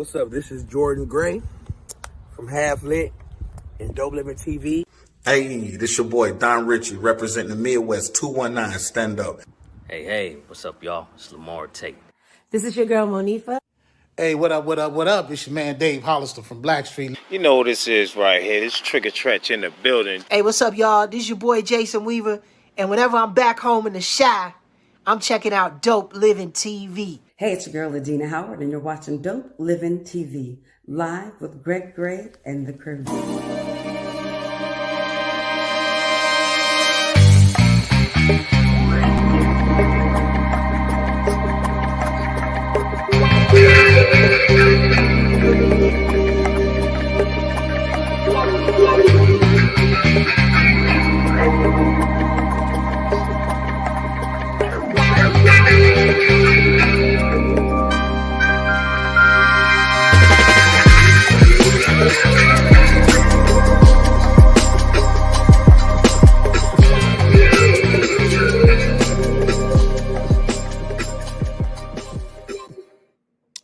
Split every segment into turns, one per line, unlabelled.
what's up? This is Jordan Gray from Half Lit and DopelivenTV.
Hey, this your boy Don Ritchie representing the Midwest 219 Stand Up.
Hey, what's up, y'all? It's Lamar Tate.
This is your girl, Monifa.
Hey, what up? It's your man Dave Hollister from Blackstreet.
You know what this is right here. This Trigger Trench in the building.
Hey, what's up, y'all? This is your boy Jason Weaver. And whenever I'm back home in the Chi, I'm checking out Dope Living TV.
Hey, it's your girl, Adina Howard, and you're watching Dope Living TV, live with Greg Gray and the crew.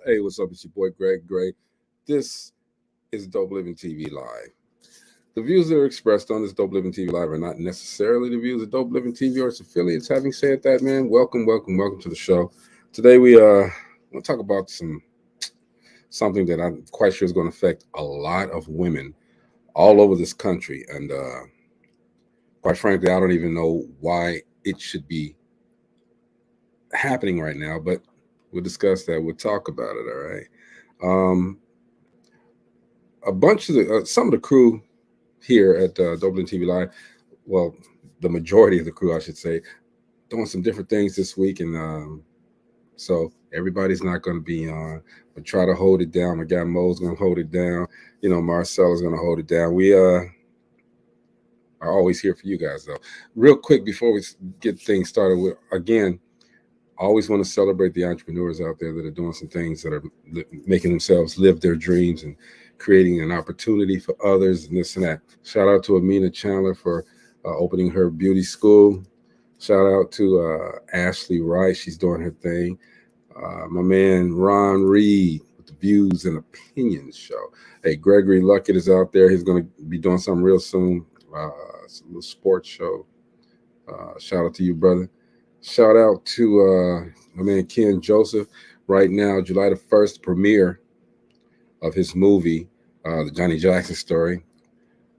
Hey, what's up? It's your boy Greg Gray. This is Dope Living TV Live. The views that are expressed on this Dope Living TV Live are not necessarily the views of Dope Living TV or its affiliates. Having said that, man, welcome to the show. Today we want to talk about something that I'm quite sure is going to affect a lot of women all over this country, and quite frankly, I don't even know why it should be happening right now, but we'll discuss that. We'll talk about it. All right. A bunch of some of the crew here at Dublin TV Live, well, the majority of the crew, I should say, doing some different things this week, and so everybody's not going to be on. But try to hold it down. My guy Mo's going to hold it down. You know, Marcella's going to hold it down. We are always here for you guys, though. Real quick before we get things started, again, I always want to celebrate the entrepreneurs out there that are doing some things that are making themselves live their dreams and creating an opportunity for others and this and that. Shout out to Amina Chandler for opening her beauty school. Shout out to Ashley Wright. She's doing her thing. My man Ron Reed with the Views and Opinions show. Hey, Gregory Luckett is out there. He's going to be doing something real soon. It's a little sports show. Shout out to you, brother. Shout out to my man Ken Joseph. Right now, July the 1st, premiere of his movie, The Johnny Jackson Story,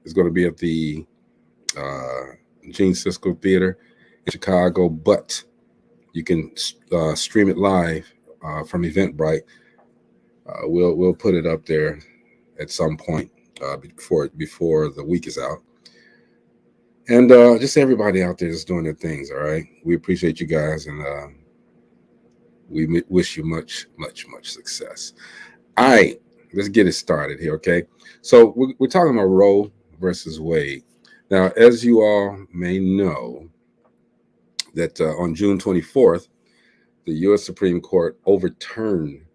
is going to be at the Gene Siskel Theater in Chicago, but you can stream it live from Eventbrite. We'll put it up there at some point before the week is out. And just everybody out there that's doing their things, all right? We appreciate you guys, and we wish you much success. All right, let's get it started here, okay? So we're talking about Roe versus Wade. Now, as you all may know, that on June 24th, the U.S. Supreme Court overturned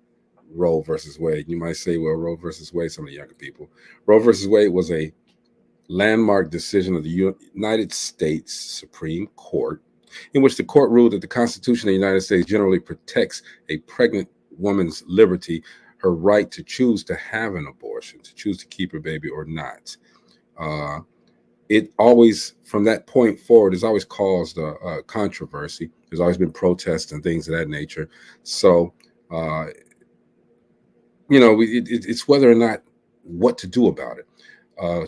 Roe versus Wade. You might say, well, Roe versus Wade, some of the younger people. Roe versus Wade was a landmark decision of the United States Supreme Court, in which the court ruled that the Constitution of the United States generally protects a pregnant woman's liberty, her right to choose to have an abortion, to choose to keep her baby or not. It always, from that point forward, has always caused a controversy. There's always been protests and things of that nature. So, it's whether or not what to do about it.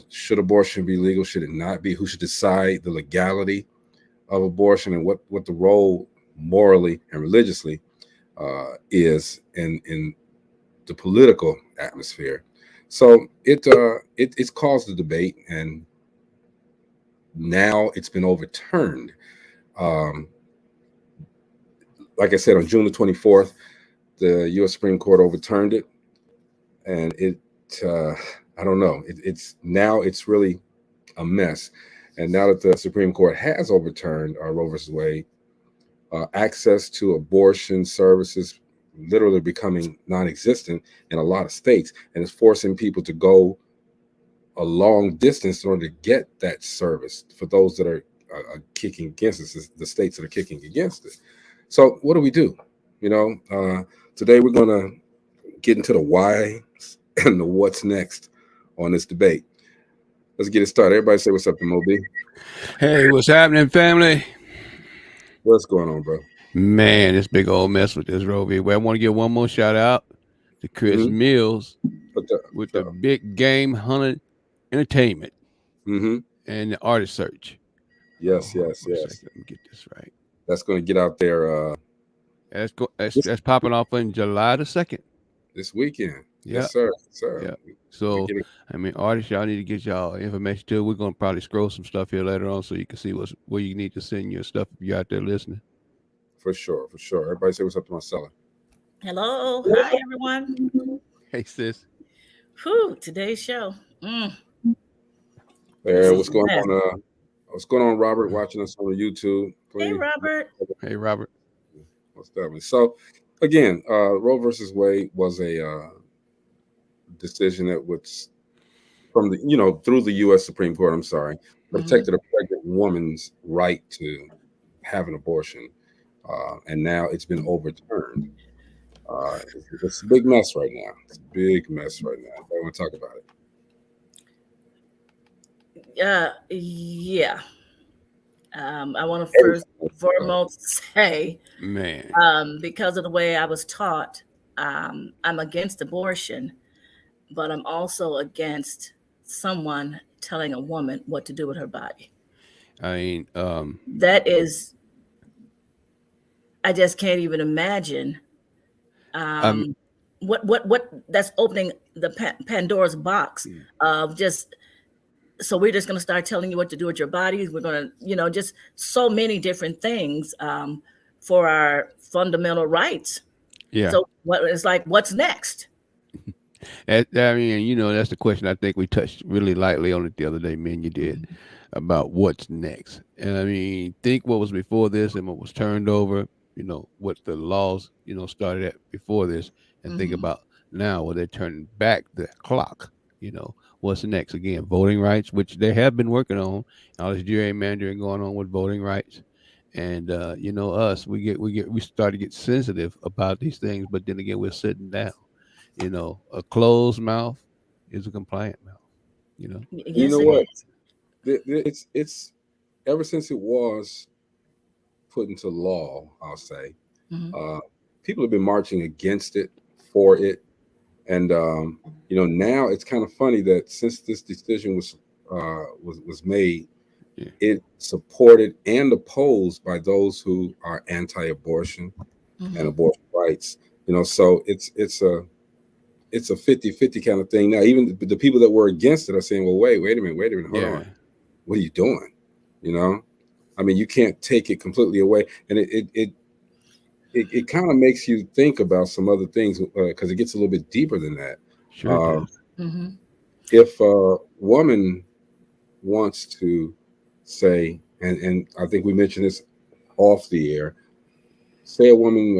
Should abortion be legal? Should it not be? Who should decide the legality of abortion and what the role morally and religiously is in the political atmosphere? So it's caused a debate, and now it's been overturned. Like I said, on June the 24th, the U.S. Supreme Court overturned it, and I don't know. It's really a mess. And now that the Supreme Court has overturned Roe versus Wade, access to abortion services literally becoming non-existent in a lot of states, and it's forcing people to go a long distance in order to get that service for those that are kicking against it, the states that are kicking against it. So what do we do? Today we're going to get into the why and the what's next on this debate. Let's get it started. Everybody say what's up to Moby.
Hey, what's happening, family?
What's going on, bro?
Man, this big old mess with this Roe v. Wade. I want to give one more shout out to Chris Mills with the Big Game Hunter Entertainment and the Artist Search.
Yes.
Let me get this right.
That's going to get out there.
That's popping off on July the 2nd.
This weekend.
Yep.
Yes, sir.
Yeah. So, artists, y'all need to get y'all information too. We're going to probably scroll some stuff here later on so you can see where you need to send your stuff if you're out there listening.
For sure. Everybody say what's up to Marcella.
Hello. Hi, everyone.
Hey, sis.
Whew, today's show.
What's going on? What's going on, Robert? Watching us on YouTube. Please.
Hey, Robert.
Hey, Robert.
Most definitely. So, again, Roe versus Wade was a decision that was from the through the U.S. Supreme Court. I'm sorry, protected a pregnant woman's right to have an abortion, and now it's been overturned. It's a big mess right now. I want to talk about it.
Yeah. I want to first and foremost say, because of the way I was taught, I'm against abortion, but I'm also against someone telling a woman what to do with her body. I just can't even imagine what that's opening the Pandora's box of just. So we're just going to start telling you what to do with your bodies. We're going to, just so many different things for our fundamental rights.
Yeah.
So what's next?
That's the question I think we touched really lightly on it the other day, man. You did about what's next. And think what was before this and what was turned over, what the laws, started at before this, and think about now where they're turning back the clock, what's next? Again, voting rights, which they have been working on. All this gerrymandering going on with voting rights, and us, we start to get sensitive about these things. But then again, we're sitting down. A closed mouth is a compliant mouth.
Yes,
you know what? It's ever since it was put into law, I'll say, people have been marching against it, for it. And now it's kind of funny that since this decision was made, it's supported and opposed by those who are anti-abortion and abortion rights. So it's a 50-50 kind of thing. Now, even the people that were against it are saying, "Well, wait a minute, hold on, what are you doing?" You can't take it completely away, and it kind of makes you think about some other things because it gets a little bit deeper than that.
Sure.
If a woman wants to say, and I think we mentioned this off the air, say a woman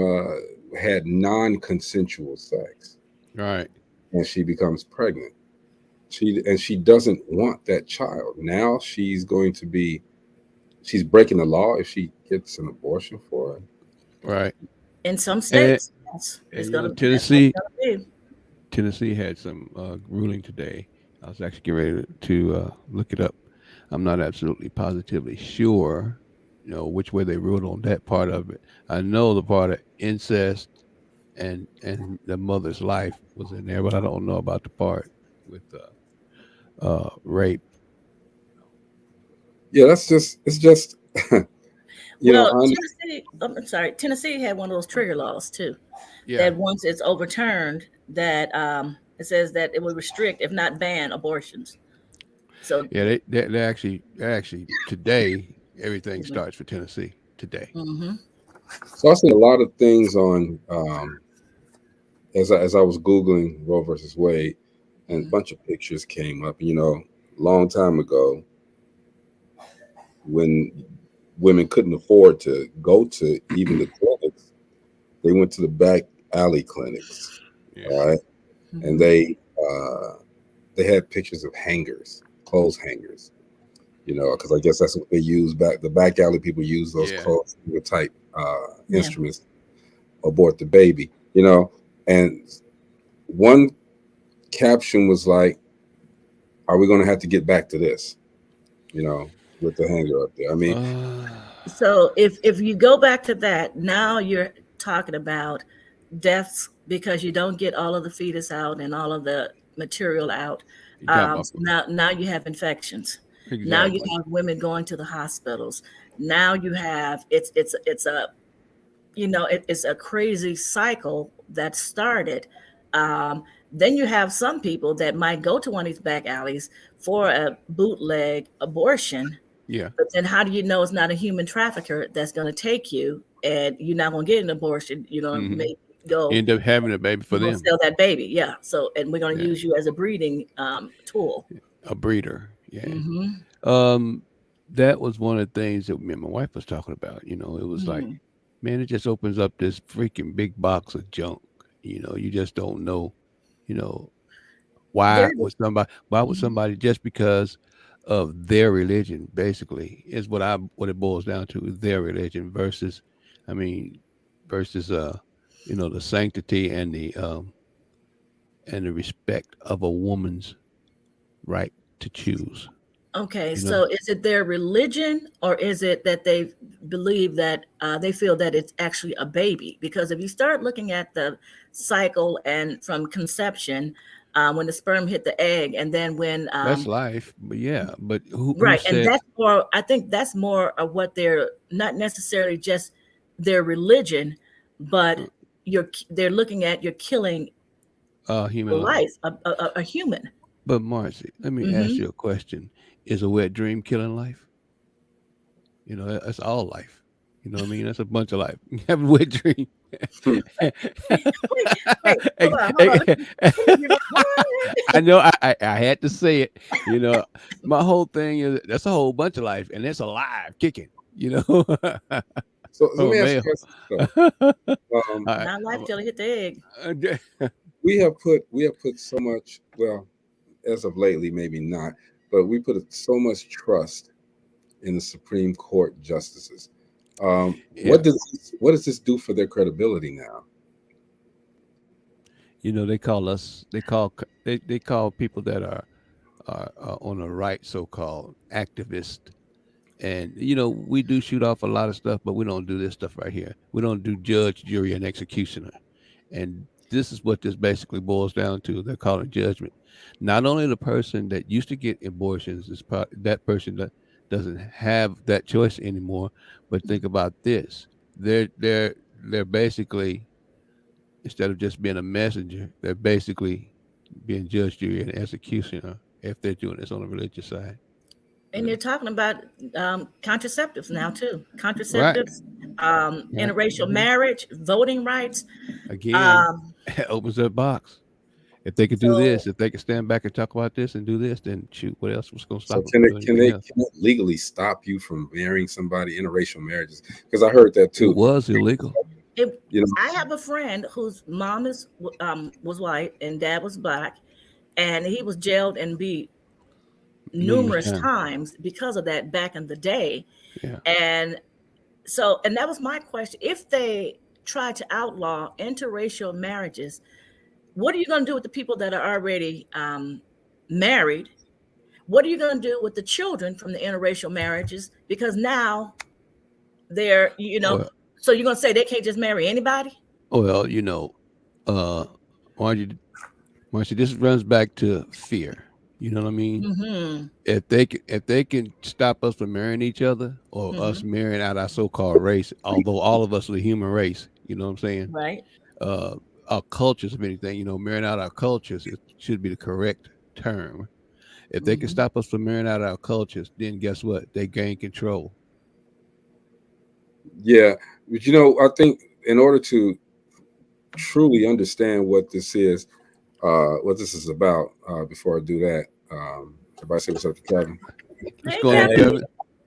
had non-consensual sex,
right,
and she becomes pregnant, she doesn't want that child. Now she's breaking the law if she gets an abortion for it.
Right.
In some states,
Tennessee had some ruling today. I was actually getting ready to look it up. I'm not absolutely positively sure, which way they ruled on that part of it. I know the part of incest and the mother's life was in there, but I don't know about the part with rape.
Yeah, it's just.
Tennessee had one of those trigger laws too.
Yeah.
That once it's overturned, that it says that it will restrict, if not ban, abortions. So
yeah, they actually today everything starts for Tennessee today.
So I seen a lot of things on as I was Googling Roe versus Wade, and a bunch of pictures came up. Long time ago, when women couldn't afford to go to even the clinics, they went to the back alley clinics. All right. And they had pictures of hangers, clothes hangers, because I guess that's what they use the back alley people use those clothes type instruments to abort the baby, and one caption was like, "Are we going to have to get back to this?" You know, with the hanger up there. I mean,
So if you go back to that, now you're talking about deaths because you don't get all of the fetus out and all of the material out. Now you have infections.
Exactly.
Now you have women going to the hospitals. Now you have it's a it's a crazy cycle that started. Then you have some people that might go to one of these back alleys for a bootleg abortion.
Yeah.
But then how do you know it's not a human trafficker that's going to take you and you're not going to get an abortion? You're going to maybe go
end up having a baby for them.
Sell that baby. Yeah. So, and we're going to use you as a breeding tool.
A breeder. Yeah.
Mm-hmm.
That was one of the things that me and my wife was talking about. You know, it was like, man, it just opens up this freaking big box of junk. You know, you just don't know, you know, why would somebody just because of their religion, basically, is what it boils down to, their religion versus the sanctity and the respect of a woman's right to choose.
Okay, so is it their religion or is it that they believe that they feel that it's actually a baby? Because if you start looking at the cycle and from conception, when the sperm hit the egg, and then when
that's life, but who
right,
said,
and that's more. I think that's more of what they're not necessarily just their religion, but they're looking at you're killing
human
life, a human.
But Marcy, let me ask you a question. Is a wet dream killing life? You know, that's all life. You know what I mean? That's a bunch of life. You have a wet dream. I know I had to say it. You know, my whole thing is that's a whole bunch of life, and it's alive, kicking. You know.
So let me ask you a question.
Not life till it hit the egg.
We have put so much, well, as of lately, maybe not, but we put so much trust in the Supreme Court justices. What does this do for their credibility now?
You know, they call people that are on the right, so-called activists. And, you know, we do shoot off a lot of stuff, but we don't do this stuff right here. We don't do judge, jury, and executioner. And this is what this basically boils down to. They're calling judgment. Not only the person that used to get abortions is that person that doesn't have that choice anymore, but think about this. They're basically, instead of just being a messenger, they're basically being judge, jury, and executioner if they're doing this on the religious side.
And you're talking about contraceptives now too. Contraceptives, interracial marriage, voting rights.
Again, it opens that box. If they could do this, if they could stand back and talk about this and do this, then shoot, what else was going to stop them?
Can they legally stop you from marrying somebody, interracial marriages? Because I heard that too.
It was illegal.
I have a friend whose mom was white and dad was black, and he was jailed and beat numerous times because of that back in the day.
Yeah.
And that was my question. If they try to outlaw interracial marriages, what are you going to do with the people that are already married? What are you going to do with the children from the interracial marriages? Because now they're, so you're going to say they can't just marry anybody?
Well, Marcy, this runs back to fear. You know what I mean?
Mm-hmm.
If they can stop us from marrying each other or us marrying out our so-called race, although all of us are the human race, you know what I'm saying?
Right.
Our cultures, if anything, marrying out our cultures, it should be the correct term. If they can stop us from marrying out our cultures, then guess what? They gain control.
Yeah, but I think in order to truly understand what this is about, before I do that, everybody say what's up to Kevin.
What's going on, Kevin?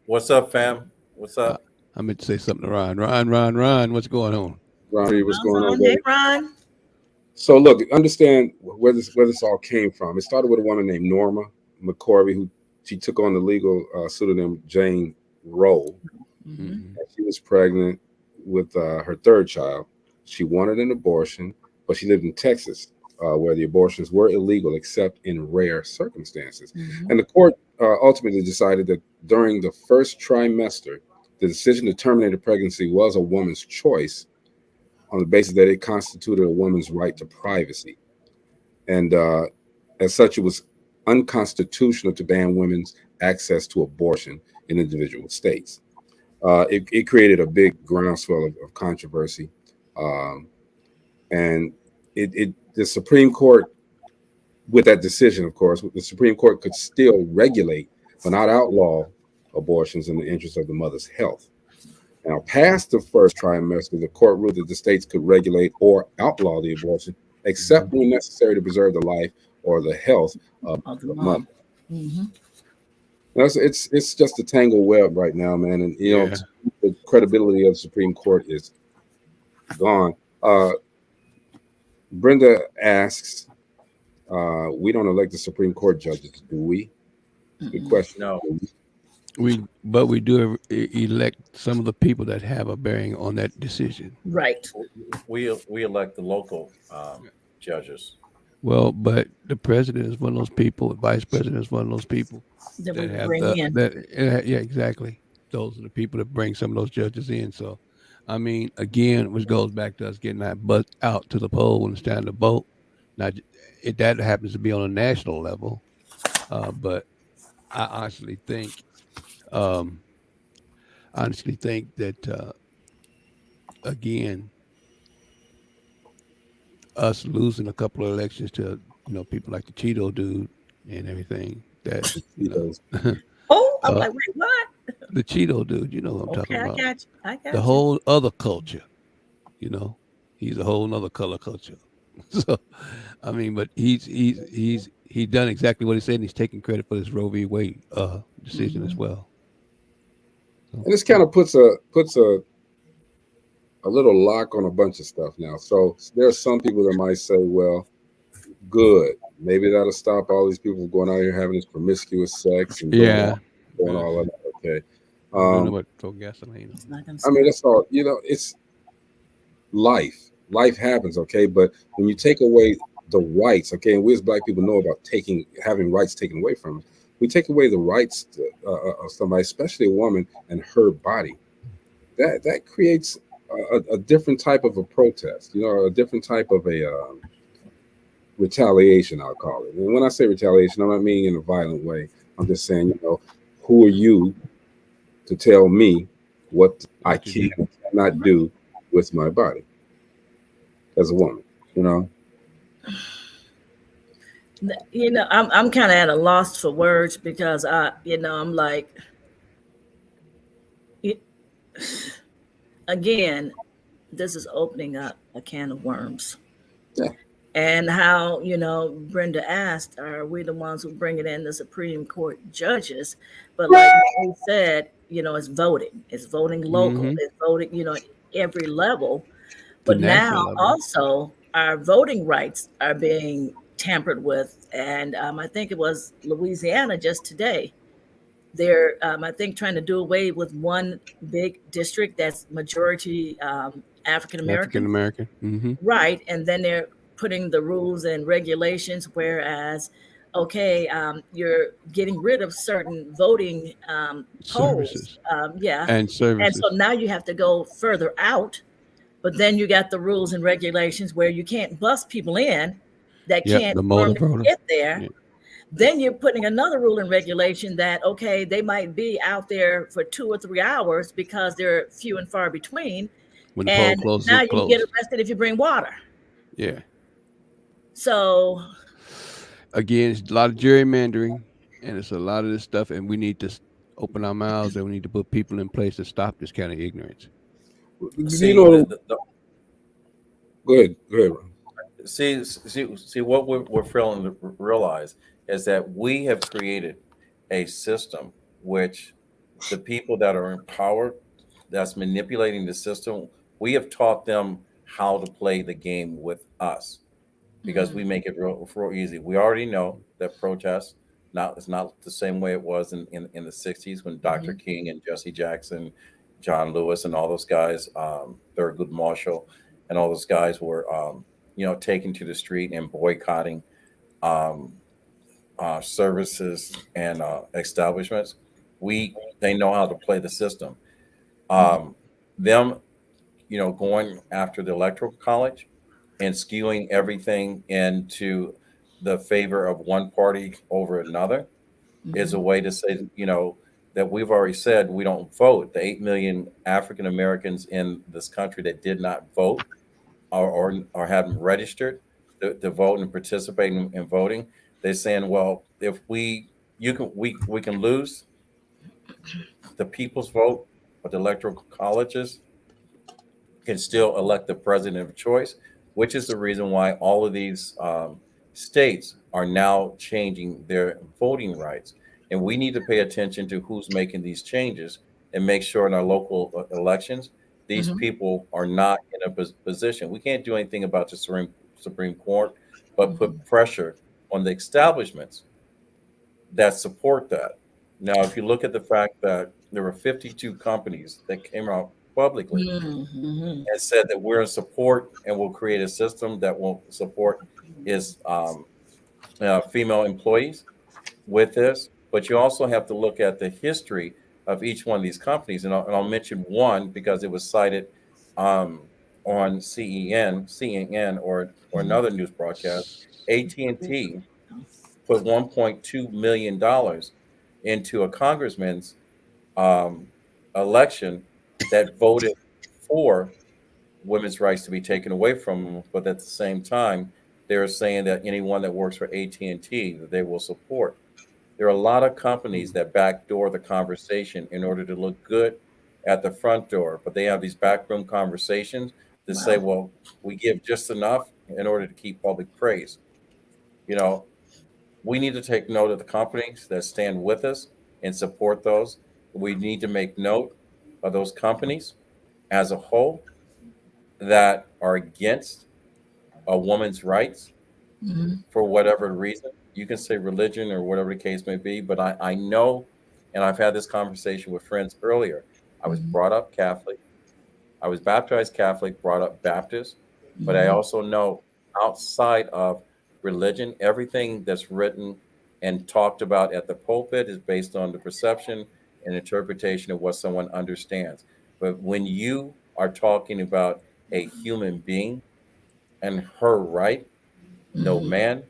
What's up, fam? What's up?
I meant to say something to Ron. Ron, what's going on?
Ron, what's going on?
Hey, Ron.
So look, understand where this all came from. It started with a woman named Norma McCorvey, she took on the legal pseudonym Jane Roe.
Mm-hmm.
She was pregnant with her third child. She wanted an abortion, but she lived in Texas. where the abortions were illegal except in rare circumstances. And the court ultimately decided that during the first trimester, the decision to terminate a pregnancy was a woman's choice on the basis that it constituted a woman's right to privacy. And as such, it was unconstitutional to ban women's access to abortion in individual states. It created a big groundswell of controversy. And the Supreme Court, with that decision, of course, the Supreme Court could still regulate but not outlaw abortions in the interest of the mother's health. Now, past the first trimester, the court ruled that the states could regulate or outlaw the abortion, except when necessary to preserve the life or the health of the mother. It's just a tangled web right now, man. And you know, the credibility of the Supreme Court is gone. Brenda asks, we don't elect the Supreme Court judges, do we? Good question.
No.
But we do elect some of the people that have a bearing on that decision.
Right.
We elect the local judges.
Well, but the president is one of those people. The vice president is one of those people
That
that
we
have
bring in.
yeah, exactly. Those are the people that bring some of those judges in. So, I mean, again, which goes back to us getting that butt out to the poll when it's time to vote. Now, that happens to be on a national level, but I honestly think that again, us losing a couple of elections to people like the Cheeto dude and everything that
Oh, I'm like, wait, what?
the Cheeto dude, you know what I'm talking about.
I got
the
you.
whole other culture, he's a whole other color culture. So, I mean, but he's done exactly what he said, and he's taking credit for this Roe v. Wade decision as well. So,
and this kind of puts a little lock on a bunch of stuff now. So there are some people that might say, well, good, maybe that'll stop all these people going out here having this promiscuous sex and doing all of that. Okay.
throw gasoline.
I mean, that's all, it's life. Life happens, okay? But when you take away the rights, okay, and we as Black people know about having rights taken away from us, we take away the rights of somebody, especially a woman, and her body. That creates a different type of a protest, a different type of a retaliation, I'll call it. And when I say retaliation, I'm not meaning in a violent way. I'm just saying, who are you to tell me what I can and cannot do with my body as a woman,
I'm kind of at a loss for words because I'm like, again, this is opening up a can of worms.
Yeah.
And how, Brenda asked, are we the ones who bring it in the Supreme Court judges? But like we said, it's voting. It's voting local. It's voting, every level. But now also our voting rights are being tampered with. And I think it was Louisiana just today. They're, I think, trying to do away with one big district that's majority African-American. Right. And then they're putting the rules and regulations, whereas, you're getting rid of certain voting polls.
And services.
And so now you have to go further out. But then you got the rules and regulations where you can't bust people in that can't get there. Then you're putting another rule and regulation that, they might be out there for 2 or 3 hours because they're few and far between.
When the poll closes,
now you get arrested if you bring water.
Yeah.
So
again, it's a lot of gerrymandering, and it's a lot of this stuff, and we need to open our mouths, and we need to put people in place to stop this kind of ignorance.
Go ahead.
See what we're failing to realize is that we have created a system which the people that are in power, that's manipulating the system, we have taught them how to play the game with us because we make it real easy. We already know that protest it's not the same way it was in the 60s when Dr. King and Jesse Jackson, John Lewis, and all those guys, Thurgood Marshall, and all those guys were taking to the street and boycotting um, services and establishments. They know how to play the system. Um, them, going after the electoral college and skewing everything into the favor of one party over another is a way to say, that we've already said we don't vote. The 8 million African Americans in this country that did not vote or haven't registered to vote and participate in voting, they're saying, well, if we can lose the people's vote, but the electoral colleges can still elect the president of choice, which is the reason why all of these states are now changing their voting rights. And we need to pay attention to who's making these changes and make sure in our local elections, these people are not in a position. We can't do anything about the Supreme Court, but put pressure on the establishments that support that. Now, if you look at the fact that there were 52 companies that came out publicly and said that we're in support and will create a system that will support is female employees with this, but you also have to look at the history of each one of these companies, and I'll mention one because it was cited on CNN, or another news broadcast. AT&T put $1.2 million into a congressman's um, election that voted for women's rights to be taken away from them, but at the same time, they're saying that anyone that works for AT&T that they will support. There are a lot of companies that backdoor the conversation in order to look good at the front door, but they have these backroom conversations to say, well, we give just enough in order to keep public praise. You know, we need to take note of the companies that stand with us and support those. We need to make note of those companies as a whole that are against a woman's rights for whatever reason. You can say religion or whatever the case may be, but I know, and I've had this conversation with friends earlier. I was brought up Catholic. I was baptized Catholic, brought up Baptist, but I also know outside of religion, everything that's written and talked about at the pulpit is based on the perception and interpretation of what someone understands. But when you are talking about a human being and her right, no man,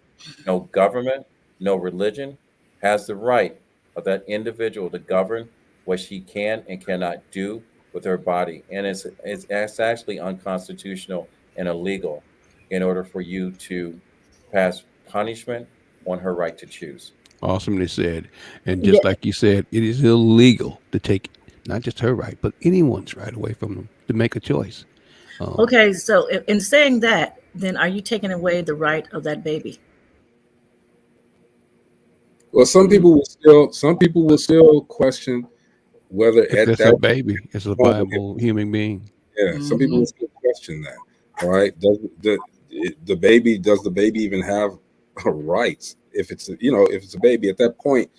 no government, no religion has the right of that individual to govern what she can and cannot do with her body. And it's actually unconstitutional and illegal in order for you to pass punishment on her right to choose.
Awesomely said. And
Yeah.
just like you said, it is illegal to take not just her right, but anyone's right away from them to make a choice.
Okay, so in saying that, then are you taking away the right of that baby?
Well, some people will still question whether
If
at
it's a
that
baby, it's a
moment,
viable human being.
yeah, some people will still question that. All right, does the baby even have rights if it's if it's a baby at that point?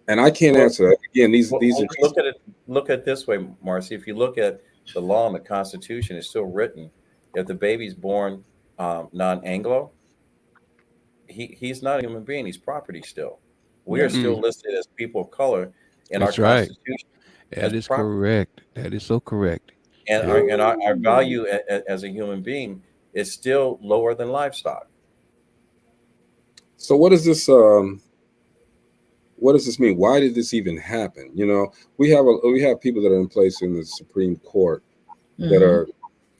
And I can't answer that. Again, these are just,
Look at it this way, Marcy. If you look at the law and the Constitution, it's still written: if the baby's born non-Anglo, he's not a human being; he's property still. We are still listed as people of color in our
That's right.
Constitution as
That is
property,
correct. That is so correct.
and
Yeah.
our value as a human being is still lower than livestock.
so what does this mean? Why did this even happen? We have people that are in place in the Supreme Court that are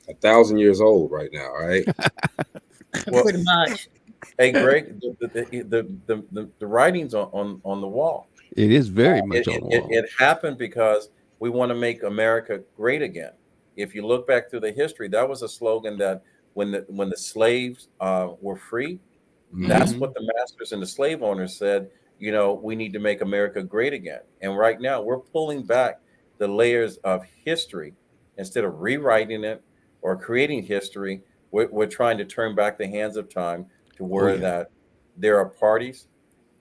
1,000 years old right now, right?
Well,
Pretty much.
hey, Greg, the writings on the wall.
It is very much on the wall.
It happened because we want to make America great again. If you look back through the history, that was a slogan that when the slaves were free, that's what the masters and the slave owners said. We need to make America great again. And right now, we're pulling back the layers of history instead of rewriting it or creating history. We're trying to turn back the hands of time to where that there are parties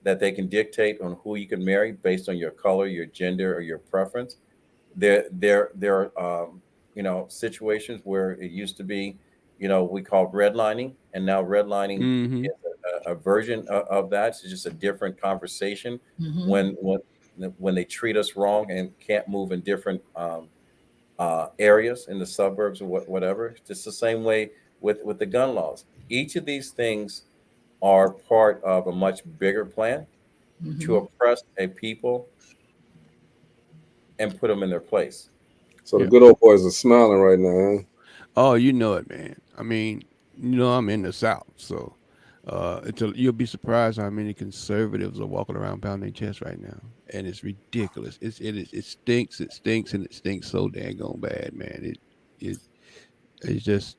that they can dictate on who you can marry based on your color, your gender, or your preference. There are situations where it used to be we call redlining, and now redlining
Mm-hmm.
is a version of that. It's just a different conversation
Mm-hmm.
when they treat us wrong and can't move in different areas in the suburbs or whatever. It's just the same way with the gun laws. Each of these things are part of a much bigger plan to
Mm-hmm.
oppress a people and put them in their place.
So the
Yeah.
good old boys are smiling right now, huh?
Oh, you know it, man. I mean, I'm in the South, so you'll be surprised how many conservatives are walking around pounding their chest right now, and it's ridiculous. It stinks, and it stinks so dang bad, man. It it's just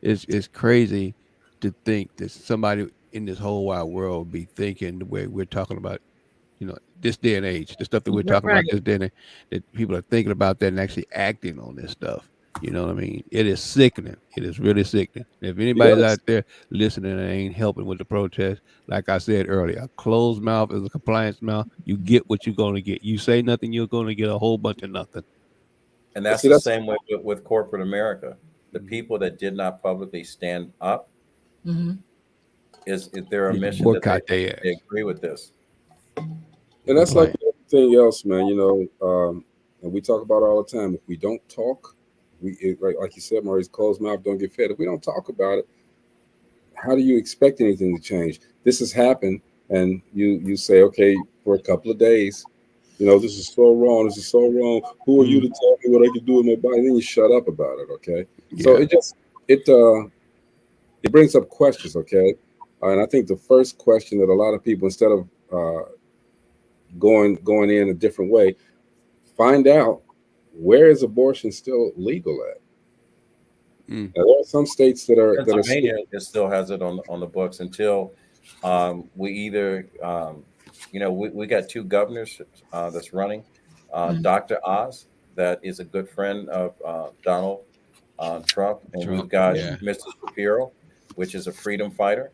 it's crazy to think that somebody in this whole wide world be thinking the way we're talking about, this day and age, the stuff that we're talking about
Right.
this day and age, that people are thinking about that and actually acting on this stuff. You know what I mean? It is sickening. It is really sickening. If anybody's
Yes.
out there listening and ain't helping with the protest, like I said earlier, a closed mouth is a compliance mouth. You get what you're going to get. You say nothing, you're going to get a whole bunch of nothing.
And
But
that's
see,
the
that's
same way with corporate America. The
Mhm.
people that did not publicly stand up
Mm-hmm.
is their
Need to
admission that
boycott their
they
ass.
agree with this.
and
The
that's like
plan.
with everything else, man. And we talk about it all the time. If we don't talk, like you said, Maurice, closed mouth don't get fed. If we don't talk about it, how do you expect anything to change? This has happened, and you say, okay, for a couple of days, this is so wrong. This is so wrong. Who are you
Mm,
to tell me what I can do with my body? And then you shut up about it. Okay, so
yeah.
it brings up questions. Okay, and I think the first question that a lot of people, instead of going in a different way, find out, where is abortion still legal at?
Mm,
Now, there are some states that are still.
Pennsylvania it still has it on the books until we either we got two governors that's running.
Mm-hmm.
Dr. Oz, that is a good friend of Donald Trump, and we've
Trump.
got
Yeah.
Mr. Shapiro, which is a freedom fighter.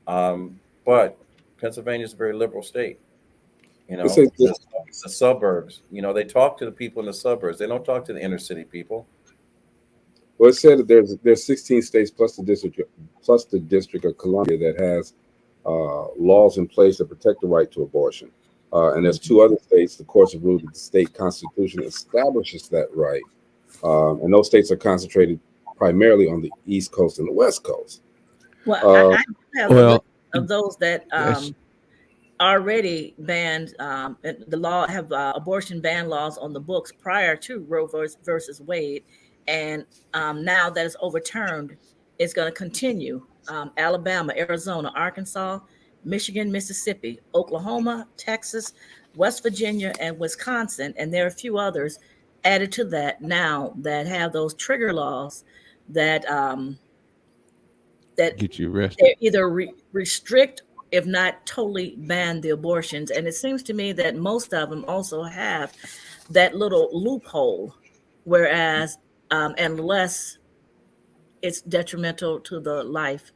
But Pennsylvania is a very liberal state.
It says
The suburbs. They talk to the people in the suburbs. They don't talk to the inner city people.
Well, it said that there's 16 states plus the District of Columbia that has laws in place that protect the right to abortion, and there's two other states. The courts have ruled that the state constitution establishes that right, and those states are concentrated primarily on the East Coast and the West Coast.
Well,
Uh,
I do have a list
Well,
of those that
that's
already banned the law have abortion ban laws on the books prior to Roe versus Wade, and now that it's overturned, it's going to continue. Alabama, Arizona, Arkansas, Michigan, Mississippi, Oklahoma, Texas, West Virginia, and Wisconsin, and there are a few others added to that now that have those trigger laws that that
get you arrested.
they either restrict, if not totally ban the abortions. And it seems to me that most of them also have that little loophole, whereas unless it's detrimental to the life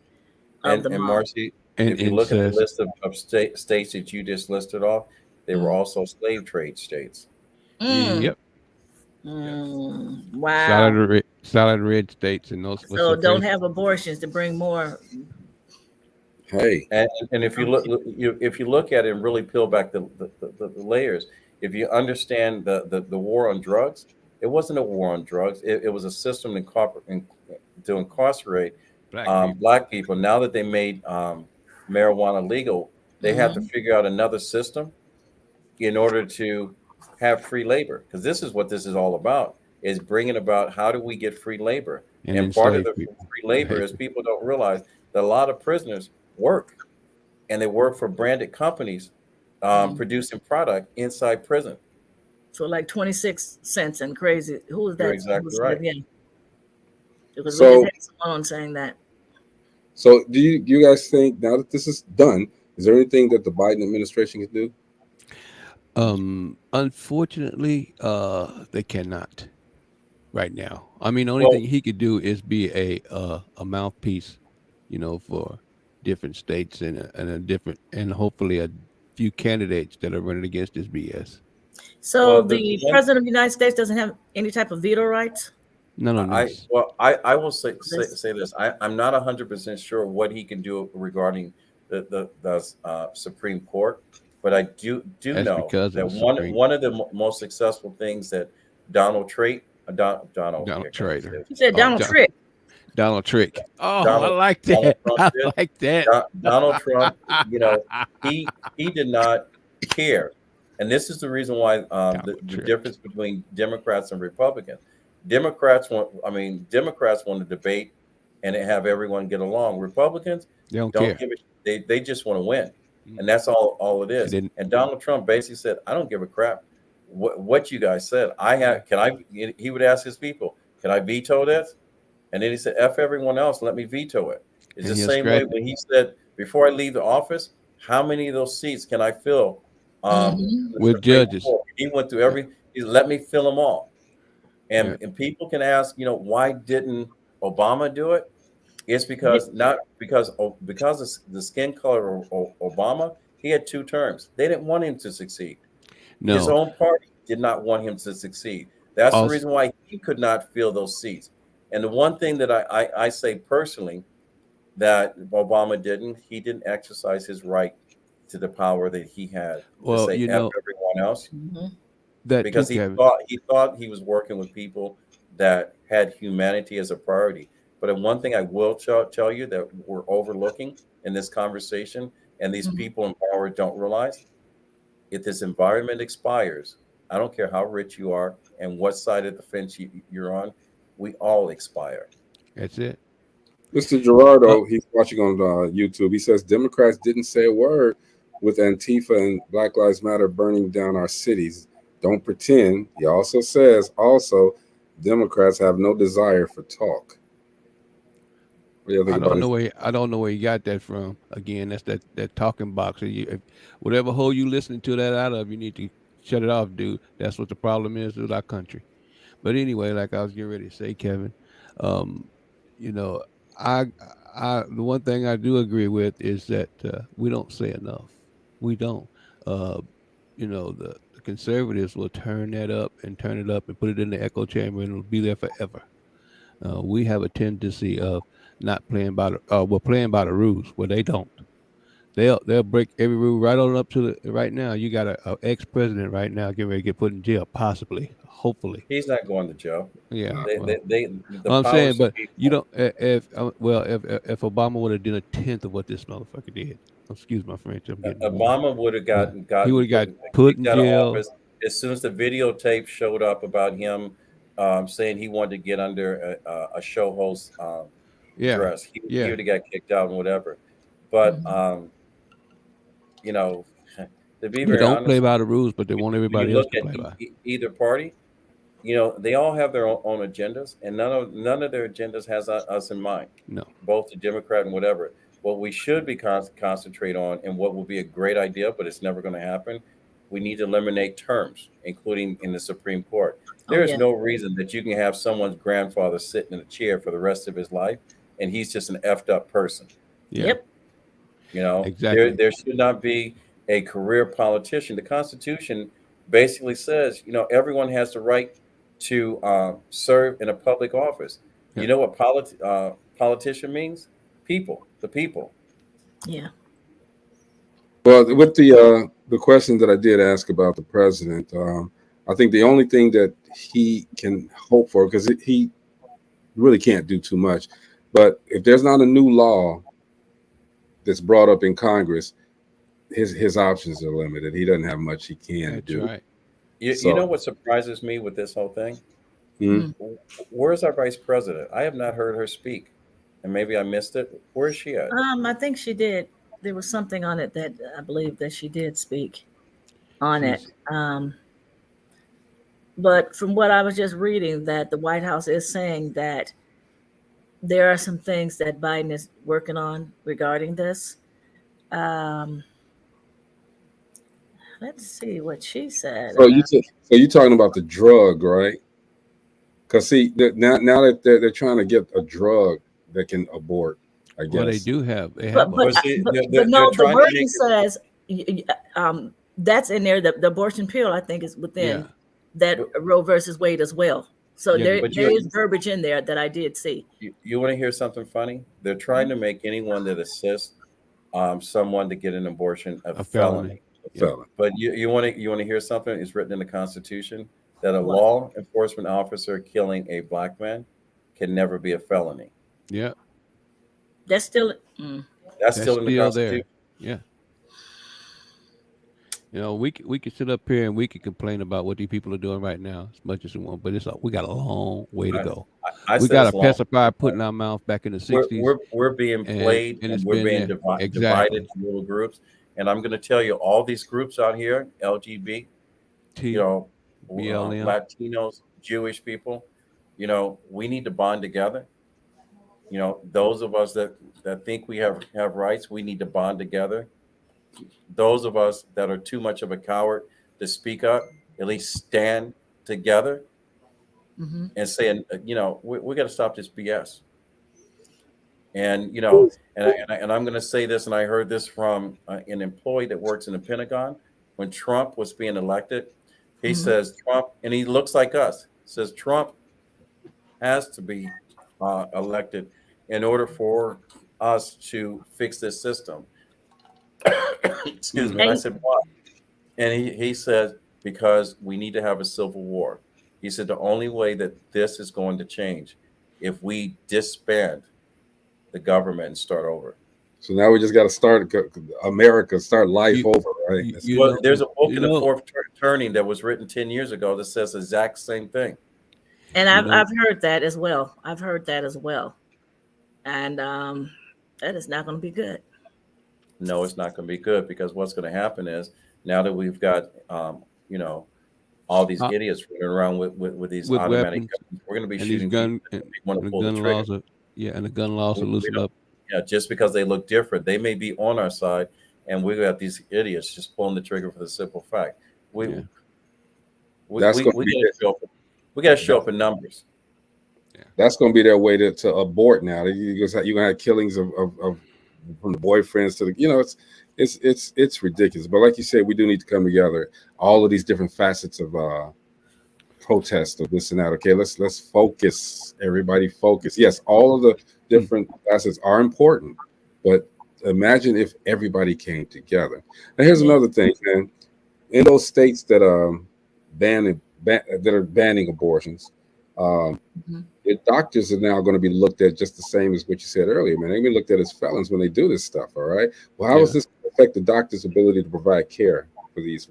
of the
And
mom.
Marcy,
And
if you look at the
incest.
list of states that you just listed off, they were
Mm.
also slave trade states.
Mm.
Yep.
Wow.
Solid red states and those what's
So
so
don't
crazy.
have abortions to bring more.
hey,
And if you look at it and really peel back the layers, if you understand the war on drugs, it wasn't a war on drugs. It was a system to incarcerate
Black people.
black people. Now that they made marijuana legal, they have to
Mhm.
figure out another system in order to have free labor, because this is what this is all about, is bringing about how do we get free labor.
And
And part of
enslaved
the
people.
free labor is people don't realize that a lot of prisoners work, and they work for branded companies producing product inside prison.
So like 26 cents and crazy. Who was
You're
that? Who
exactly
said
right.
again? Because we just
so
had someone on saying that.
so do you guys think, now that this is done, is there anything that the Biden administration can do?
Unfortunately, they cannot right now. I mean, the only
Well,
thing he could do is be a mouthpiece, for different states and a different and hopefully a few candidates that are running against this BS.
So
well, the
the
one
president of the United States doesn't have any type of veto rights?
None of this.
I will say this. I'm not 100% sure what he can do regarding the Supreme Court, but I do
That's
know
because
that
of the Supreme.
one of the most successful things that Donald Trump,
Trader.
You said Donald Trump.
Donald Trick. Oh, I
Donald
like
Donald
that.
Trump
I
did.
like that.
Donald Trump, he did not care, and this is the reason why the difference between Democrats and Republicans. Democrats want to debate and have everyone get along. Republicans
don't care.
give it. They just want to win, and that's all it is. And Donald Trump basically said, "I don't give a crap what you guys said. He would ask his people, "Can I veto this?" And then he said, "F everyone else, let me veto it." It's the same way when he said, "Before I leave the office, how many of those seats can I fill
with judges?"
He went through he let me fill them all. And people can ask, why didn't Obama do it? It's because because of the skin color of Obama. He had 2 terms. They didn't want him to succeed.
No.
His own party did not want him to succeed. That's the reason why he could not fill those seats. And the one thing that I say personally that Obama he didn't exercise his right to the power that he had to say F everyone else. Because he thought he was working with people that had humanity as a priority. But one thing I will tell you that we're overlooking in this conversation, and these people in power don't realize, if this environment expires, I don't care how rich you are and what side of the fence you're on, we all expire.
That's it.
Mr. Gerardo, he's watching on YouTube. He says Democrats didn't say a word with Antifa and Black Lives Matter burning down our cities. Don't pretend. He also says, Democrats have no desire for talk. What do you think
I don't know where he got that from. Again, that's that talking box. Whatever hole you listening to that out of, you need to shut it off, dude. That's what the problem is with our country. But anyway, like I was getting ready to say, Kevin, the one thing I do agree with is that we don't say enough. We don't. The conservatives will turn that up and turn it up and put it in the echo chamber, and it'll be there forever. We have a tendency of not playing by playing by the rules where they don't. They'll break every rule right on up to right now. You got a ex-president right now getting ready to get put in jail, possibly, hopefully.
He's not going to jail.
Yeah,
I'm
saying, but you don't. If Obama would have done a tenth of what this motherfucker did, excuse my French,
Obama would have gotten
he would have got put in jail
as soon as the videotape showed up about him saying he wanted to get under a show host dress. He would have got kicked out and whatever. But to be very honest,
don't play by the rules, but they want everybody else to play by.
Either party, they all have their own agendas, and none of their agendas has us in mind.
No,
both the Democrat and whatever. What we should be concentrate on, and what will be a great idea, but it's never going to happen. We need to eliminate terms, including in the Supreme Court. There is no reason that you can have someone's grandfather sitting in a chair for the rest of his life, and he's just an effed up person.
Yeah.
Yep.
Exactly.
There should not be a career politician. The Constitution basically says, everyone has the right to serve in a public office.
Yeah.
You know what politician means? People, the people.
Yeah.
Well, with the question that I did ask about the president, I think the only thing that he can hope for, because he really can't do too much, but if there's not a new law that's brought up in Congress, his options are limited. He doesn't have much he can do.
Right.
You know what surprises me with this whole thing?
Mm-hmm.
Where's our vice president? I have not heard her speak, and maybe I missed it. Where is she at?
I think she did. There was something on it that I believe that she did speak on it. But from what I was just reading, that the White House is saying that there are some things that Biden is working on regarding this. Let's see what she said.
So you're talking about the drug, right? Because see, now that they're trying to get a drug that can abort, I guess.
Well, they do have. They
But
have.
no, the wording says that's in there. The abortion pill, I think, is within that Roe versus Wade as well. So
Yeah,
there is verbiage in there that I did see.
You want to hear something funny? They're trying to make anyone that assists someone to get an abortion a
a
felony.
felony. Yeah.
But you want to hear something? It's written in the Constitution that a
What?
law enforcement officer killing a black man can never be a felony.
Yeah.
That's still.
That's
That's
still in the
still
Constitution.
there. Yeah. You know, we could sit up here and we could complain about what these people are doing right now as much as we want, but we got a long way to go.
I
We
said
got a
it's long.
pacifier put in our mouth back in the '60s.
We're being played
and it's
and we're
been
being
there.
divided
Exactly.
into little groups. And I'm going to tell you, all these groups out here, LGBT,
BLM.
Latinos, Jewish people, we need to bond together. Those of us that think we have rights, we need to bond together. Those of us that are too much of a coward to speak up, at least stand together and say, we got to stop this BS. And and I'm going to say this, and I heard this from an employee that works in the Pentagon. When Trump was being elected, he says Trump, and he looks like us, says Trump has to be elected in order for us to fix this system. Excuse me. And I said, why? And he said, because we need to have a civil war. He said the only way that this is going to change if we disband the government and start over.
So now we just got to start America, start life over, right?
There's a book in the Fourth Turning that was written 10 years ago that says the exact same thing.
And I've heard that as well. And that is not going to be good.
No, it's not going to be good, because what's going to happen is, now that we've got all these idiots running around with these automatic guns, we're going to be shooting
gun laws and the gun laws are loosened up.
Yeah, just because they look different, they may be on our side, and we got these idiots just pulling the trigger for the simple fact we got to show up in numbers.
Yeah. That's going to be their way to abort now. You're going to have killings of from the boyfriends to the, it's ridiculous. But like you said, we do need to come together. All of these different facets of protest of this and that. Okay, let's focus. Everybody focus. Yes, all of the different facets are important, but imagine if everybody came together. Now, here's another thing, man. In those states that are banning abortions, the doctors are now going to be looked at just the same as what you said earlier, man. They're going to be looked at as felons when they do this stuff. All right. Well, how does this affect the doctor's ability to provide care for these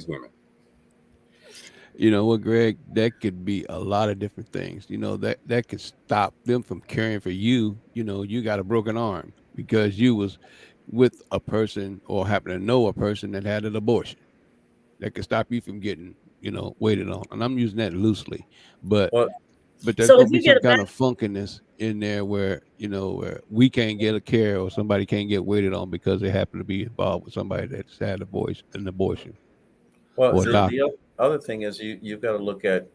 women?
You know what, Greg? That could be a lot of different things. That could stop them from caring for you. You got a broken arm because you was with a person or happen to know a person that had an abortion. That could stop you from getting, waited on. And I'm using that loosely, but there's going to be some kind of funkiness in there where we can't get a care or somebody can't get waited on because they happen to be involved with somebody that's had an abortion.
Well, the other thing is you've got to look at,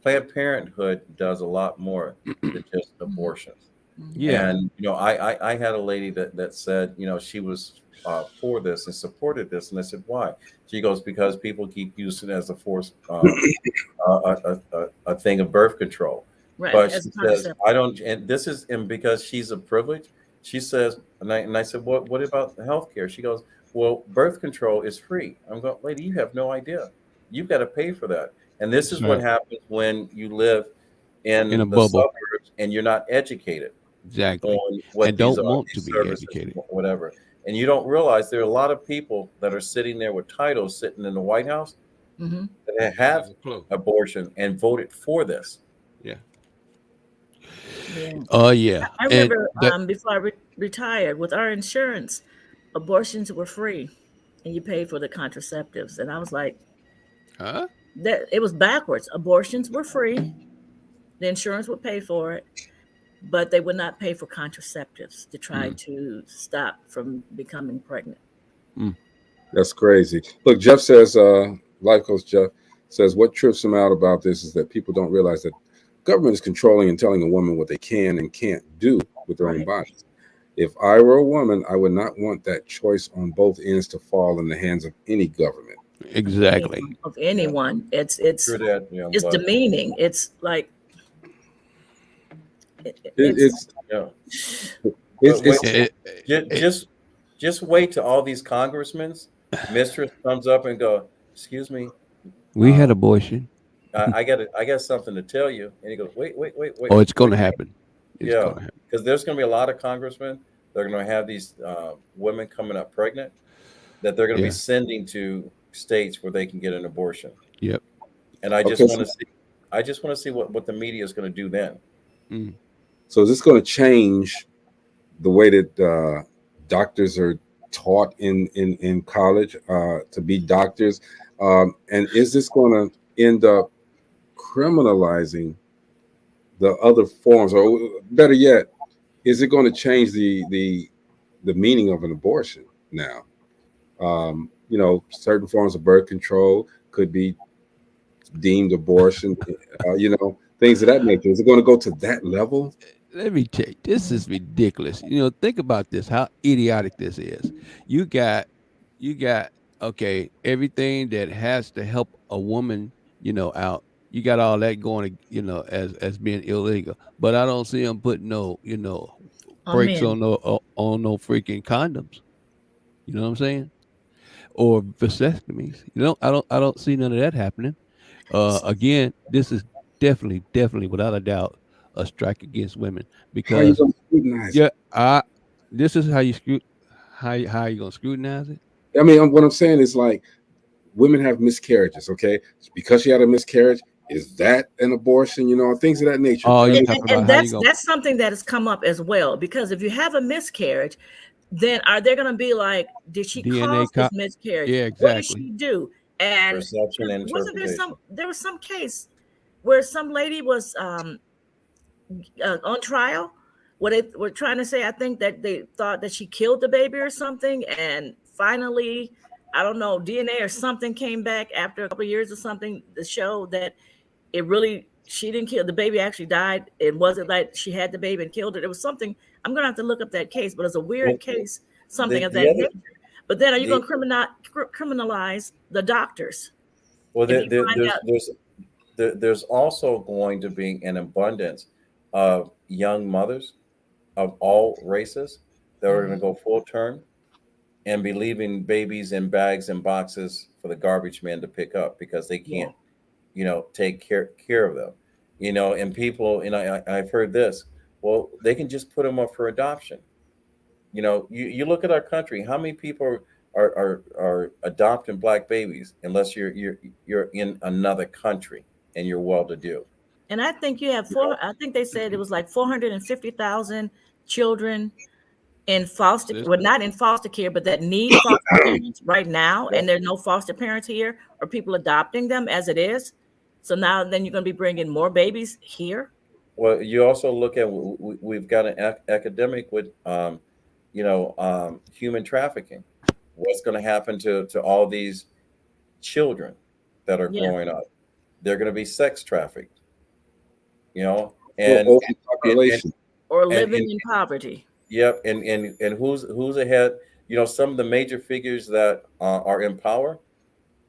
Planned Parenthood does a lot more than just abortions.
Yeah.
And, I had a lady that said, she was for this and supported this. And I said, why? She goes, because people keep using it as a force, a thing of birth control.
Right.
But she says, I don't, and this is, and because she's a privilege, she says, and I said, what about the healthcare? She goes, well, birth control is free. I'm going, lady, you have no idea. You've got to pay for that. And this is what happens when you live in the
bubble.
suburbs and you're not educated.
Exactly.
On what
and don't want to be educated.
Whatever. And you don't realize there are a lot of people that are sitting there with titles sitting in the White House that have abortion and voted for this.
Yeah.
I remember before I retired, with our insurance, abortions were free and you paid for the contraceptives. And I was like,
huh?
That it was backwards. Abortions were free. The insurance would pay for it, but they would not pay for contraceptives to try to stop from becoming pregnant.
That's crazy. Look, Jeff says, life coach Jeff says, what trips him out about this is that people don't realize that government is controlling and telling a woman what they can and can't do with their own bodies. If I were a woman, I would not want that choice on both ends to fall in the hands of any government.
Exactly.
of anyone. It's
True that, yeah,
it's
but
demeaning. It's like it's
It's
yeah.
it's
But wait,
it's
It, it,
just wait till all these congressmen, mistress comes up and go, "Excuse me,
we had
um,
abortion.
I got something to tell you." And he goes,
Oh, it's going
wait,
to happen. It's
yeah,
going to happen.
because there's going to be a lot of congressmen that are going to have these women coming up pregnant that they're going to be
Yeah.
sending to states where they can get an abortion.
Yep.
And I just
okay.
want to see, what the media is going to do then.
Mm.
So is this going to change the way that doctors are taught in college to be doctors? And is this going to end up criminalizing the other forms, or better yet, is it going to change the meaning of an abortion now? You know, certain forms of birth control could be deemed abortion. You know, things of that nature. Is it going to go to that level?
Let me tell you, this is ridiculous. You know, think about this, how idiotic this is. You got, you got, okay, everything that has to help a woman, out. You got all that going, as being illegal. But I don't see them putting no,
on
brakes
men.
on no freaking condoms. You know what I'm saying? Or vasectomies. I don't see none of that happening. Again, this is definitely, without a doubt, a strike against women
How are you
because
going to scrutinize it?
yeah, this is how you how you gonna scrutinize it?
I mean, what I'm saying is like women have miscarriages. Okay, because she had a miscarriage, is that an abortion? You know, things of that nature.
Oh,
I
you
mean,
talking about
And
how you gonna
that's something that has come up as well, because if you have a miscarriage, then are they going to be like, did she
DNA
cause this miscarriage?
Yeah,
What did
exactly.
she do? And
Perception and
wasn't
interpretation.
there was some case where some lady was on trial where they were trying to say, I think that they thought that she killed the baby or something, and finally, I don't know, DNA or something came back after a couple of years or something to show that it really, she didn't kill the baby, actually died. It wasn't like she had the baby and killed it. It was something, I'm gonna have to look up that case, but it's a
Well,
weird case, something
the
of
the
that
other
nature. But then are you
the
gonna criminalize the doctors
well,
if you find out?
there's also going to be an abundance of young mothers of all races that are going to go full term and be leaving babies in bags and boxes for the garbage men to pick up because they
Yeah.
can't, take care of them. And people, I've heard this. Well, they can just put them up for adoption. You look at our country. How many people are adopting black babies unless you're in another country and you're well to do?
And I think you have I think they said it was like 450,000 children in foster, well,
System.
not in foster care, but that need foster parents right now, and there's no foster parents here or people adopting them as it is. So now then you're going to be bringing more babies here.
Well, you also look at we've got an academic with human trafficking. What's going to happen to all these children that are
Yeah.
growing up? They're going to be sex trafficked,
well,
and and
overpopulation.
Or
and,
living
and
in poverty.
yep, and who's ahead? Some of the major figures that are in power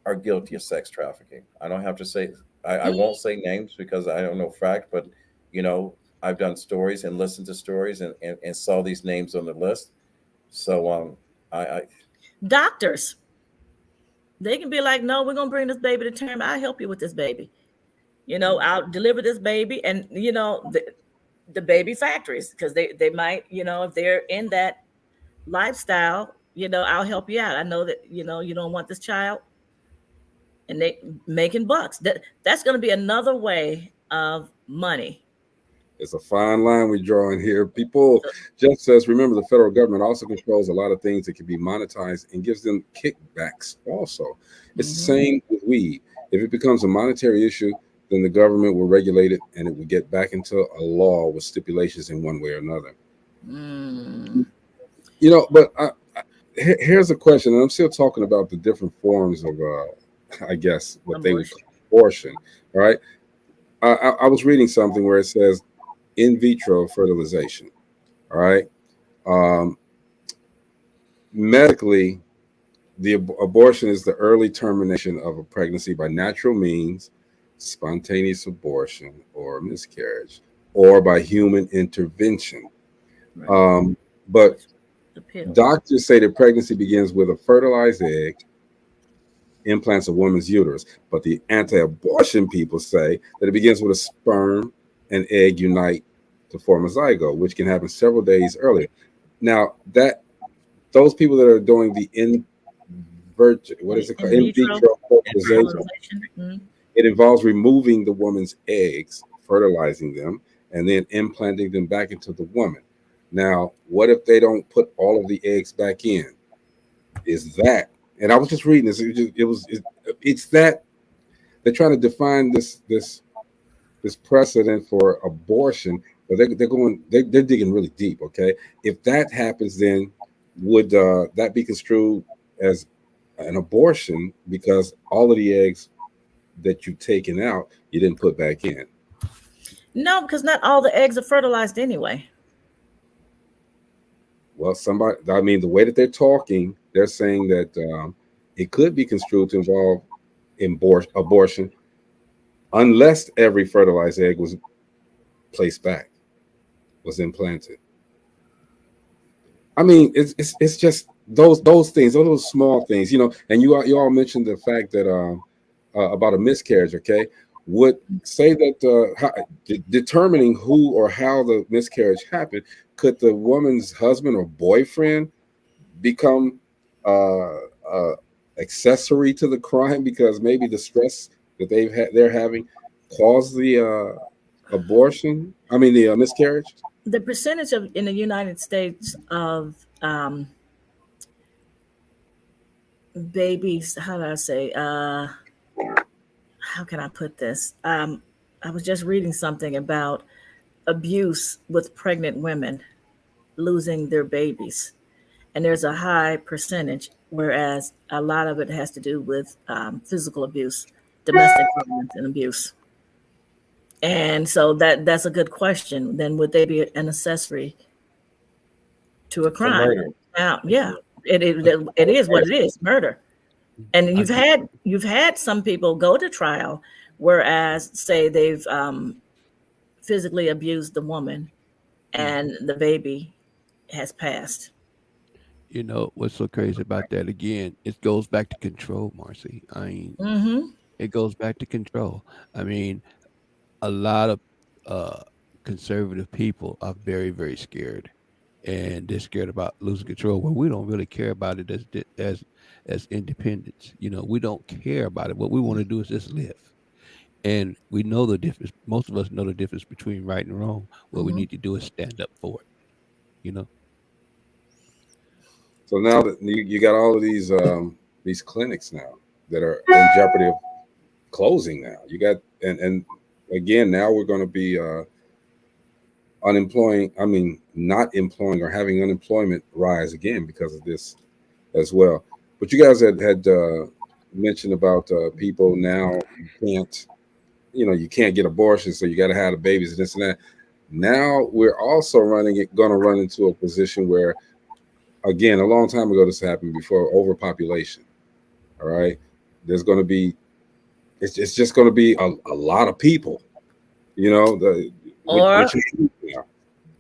are guilty of sex trafficking. I don't have to say, I won't say names because I don't know fact, but I've done stories and listened to stories and saw these names on the list. So I
Doctors, they can be like, no, we're going to bring this baby to term. I'll help you with this baby. I'll deliver this baby. And, the baby factories, because they might, if they're in that lifestyle, I'll help you out. I know that, you don't want this child, and they making bucks. That's going to be another way of money.
It's a fine line we're drawing here. People, Jeff says, remember the federal government also controls a lot of things that can be monetized and gives them kickbacks also. It's the same with weed. If it becomes a monetary issue, then the government will regulate it and it will get back into a law with stipulations in one way or another. But here's a question, and I'm still talking about the different forms of, I guess, what they would call abortion. All right. I was reading something where it says in vitro fertilization. All right. Medically, abortion is the early termination of a pregnancy by natural means, spontaneous abortion or miscarriage, or by human intervention. But
The pill.
doctors say that pregnancy begins with a fertilized egg, implants a woman's uterus. But the anti-abortion people say that it begins with a sperm and egg unite to form a zygote, which can happen several days earlier. Now, that those people that are doing the in vitro fertilization, it involves removing the woman's eggs, fertilizing them, and then implanting them back into the woman. Now, what if they don't put all of the eggs back in? Is that? And I was just reading this. It's that they're trying to define this precedent for abortion, but they're digging really deep. Okay, if that happens, then would that be construed as an abortion because all of the eggs that you've taken out you didn't put back in?
No, because not all the eggs are fertilized anyway.
Well, the way that they're talking, they're saying that it could be construed to involve abortion unless every fertilized egg was placed back, was implanted. I mean, it's just those things, those small things, And you all mentioned the fact that about a miscarriage. Okay, would say that determining who or how the miscarriage happened, could the woman's husband or boyfriend become accessory to the crime because maybe the stress that they're having caused the abortion? I mean, the miscarriage.
The percentage in the United States of babies, how do I say? How can I put this? I was just reading something about abuse with pregnant women losing their babies, and there's a high percentage, whereas a lot of it has to do with physical abuse, domestic violence, and abuse. And so that's a good question. Then would they be an accessory to a crime? Now, yeah, it is what it is, murder. And you've had some people go to trial, whereas say they've physically abused the woman, and the baby has passed.
What's so crazy about that? Again, it goes back to control, Marcy. I mean, it goes back to control. I mean, a lot of conservative people are very, very scared, and they're scared about losing control. Well, we don't really care about it as independents. We don't care about it. What we want to do is just live, and we know the difference. Most of us know the difference between right and wrong. What we need to do is stand up for it.
So now that you got all of these clinics now that are in jeopardy of closing now. You got and again, now we're going to be not employing or having unemployment rise again because of this as well. But you guys had mentioned about people now you can't get abortions, so you got to have the babies and this and that. Now we're also going to run into a position where, again, a long time ago this happened before, overpopulation. All right, there's going to be it's just going to be a lot of people,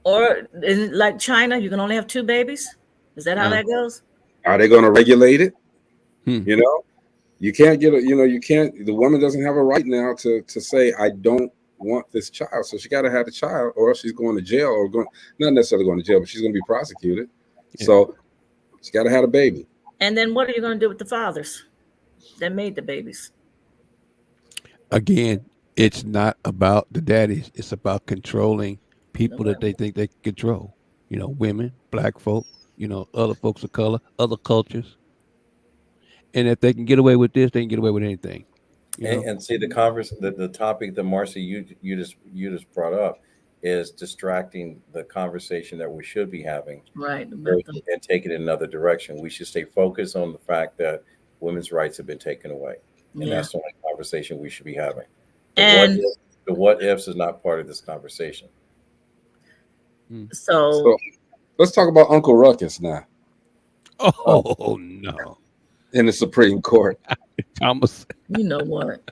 or like China, you can only have 2 babies. Is that how that goes?
Are they going to regulate it? You can't the woman doesn't have a right now to say, I don't want this child. So she got to have the child, or else she's going to jail, or not necessarily going to jail, but she's going to be prosecuted. Yeah. So she got to have a baby.
And then what are you going to do with the fathers that made the babies?
Again, it's not about the daddies. It's about controlling people that they think they can control. Women, black folk, other folks of color, other cultures. And if they can get away with this, they can get away with anything.
And see the topic that Marcy you just brought up is distracting the conversation that we should be having,
right?
And take it in another direction. We should stay focused on the fact that women's rights have been taken away, and that's the only conversation we should be having. And the what ifs is not part of this conversation.
So
let's talk about Uncle Ruckus now.
Oh no.
in the Supreme Court.
Thomas.
You know what?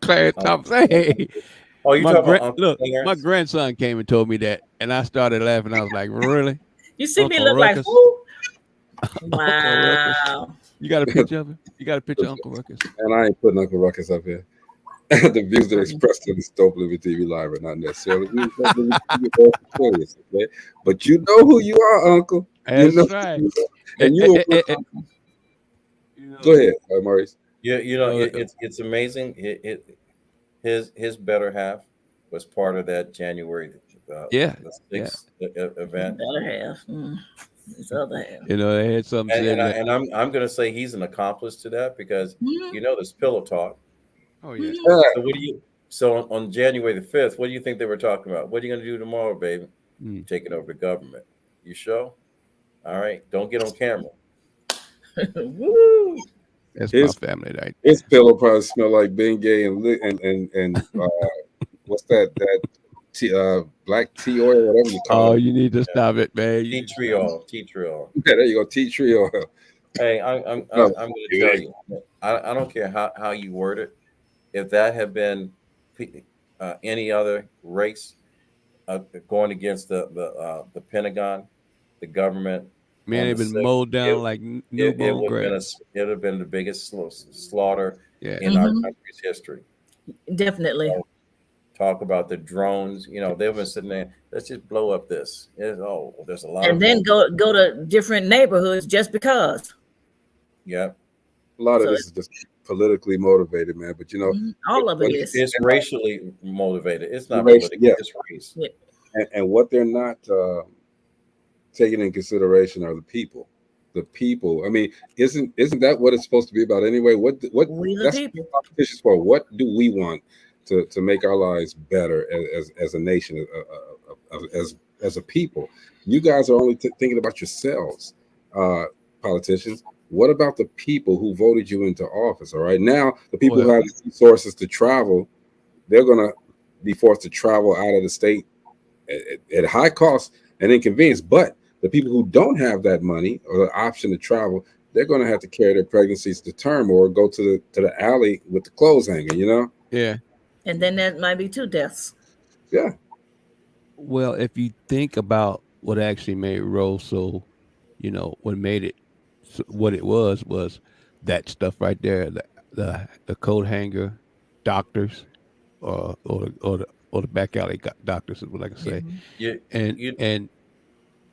Clarence Thomas. Hey,
Oh, you talking about Uncle
look,
Clarence?
my grandson came and told me that, and I started laughing. I was like, really?
You see me
Uncle
look like
Ruckus?
who?
Uncle Ruckus.
Wow.
You got a picture of him? You got a picture of Uncle Ruckus?
And I ain't putting Uncle Ruckus up here. The views that are expressed in this Dope Living TV Live are not necessarily views of Dope Living TV or affiliates, okay? But you know who you are, Uncle.
That's
you know
right.
And you go ahead, Maurice.
Yeah, it's amazing. His better half was part of that January the 6th event.
Better half. His other half.
You know, they had something said.
And I'm going to say he's an accomplice to that because there's pillow talk.
Oh yeah.
So on January the 5th, what do you think they were talking about? What are you going to do tomorrow, baby? Taking over the government. You sure? All right. Don't get on camera.
Woo!
That's my family, right?
His pillow probably smell like Bengay and what's that black tea oil, whatever you call it.
Oh, you need to stop it, man.
Tea tree oil.
Yeah, there you go, tea tree oil.
Hey, I'm going to tell you. I don't care how you word it. If that had been any other race going against the Pentagon, the government,
man, they've been mowed down like newborn grass.
It would have been the biggest slaughter in our country's history.
Definitely.
Talk about the drones. They've been sitting there. Let's just blow up this. There's a lot.
And then go to different neighborhoods just because.
Yeah.
A lot of this is just politically motivated, man. But
all of it is.
It's racially motivated. It's not political.
Yeah.
It's race.
Yeah.
And what they're not taking in consideration are the people. The people. I mean, isn't that what it's supposed to be about anyway? What that's what competition's for? What do we want to make our lives better as a nation, as a people? You guys are only thinking about yourselves, politicians. What about the people who voted you into office? All right, now the people who have the resources to travel, they're going to be forced to travel out of the state at high cost and inconvenience. But the people who don't have that money or the option to travel, they're going to have to carry their pregnancies to term or go to the alley with the clothes hanging.
Yeah.
And then that might be 2 deaths.
Yeah.
Well, if you think about what actually made Roe so, what made it what it was that stuff right there, the coat hanger doctors or the back alley doctors is what I can say.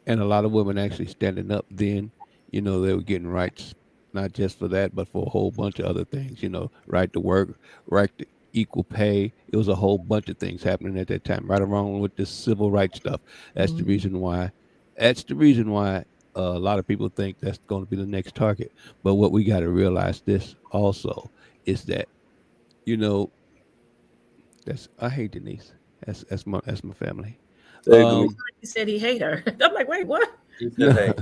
And a lot of women actually standing up then, they were getting rights, not just for that, but for a whole bunch of other things, right to work, right to equal pay. It was a whole bunch of things happening at that time, right along with this civil rights stuff. That's the reason why a lot of people think that's going to be the next target. But what we got to realize this also is that, I hate Denise. That's my family.
He said he hate her. I'm like, wait, what?
He said, hey.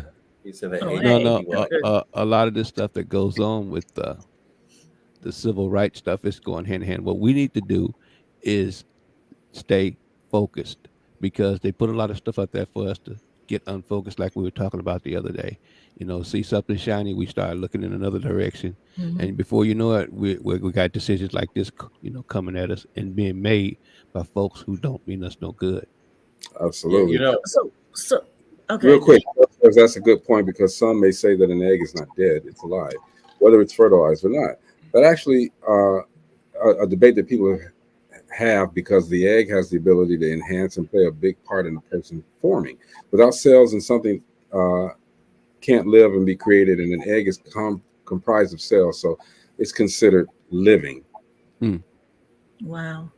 He said, hey.
No. A lot of this stuff that goes on with the civil rights stuff is going hand in hand. What we need to do is stay focused because they put a lot of stuff out there for us to get unfocused, like we were talking about the other day. See something shiny, we start looking in another direction, and before you know it, we got decisions like this, coming at us and being made by folks who don't mean us no good.
Absolutely.
So okay.
Real quick, that's a good point because some may say that an egg is not dead; it's alive, whether it's fertilized or not. That actually a debate that people have because the egg has the ability to enhance and play a big part in a person forming. Without cells and something can't live and be created, and an egg is comprised of cells, so it's considered living.
Wow.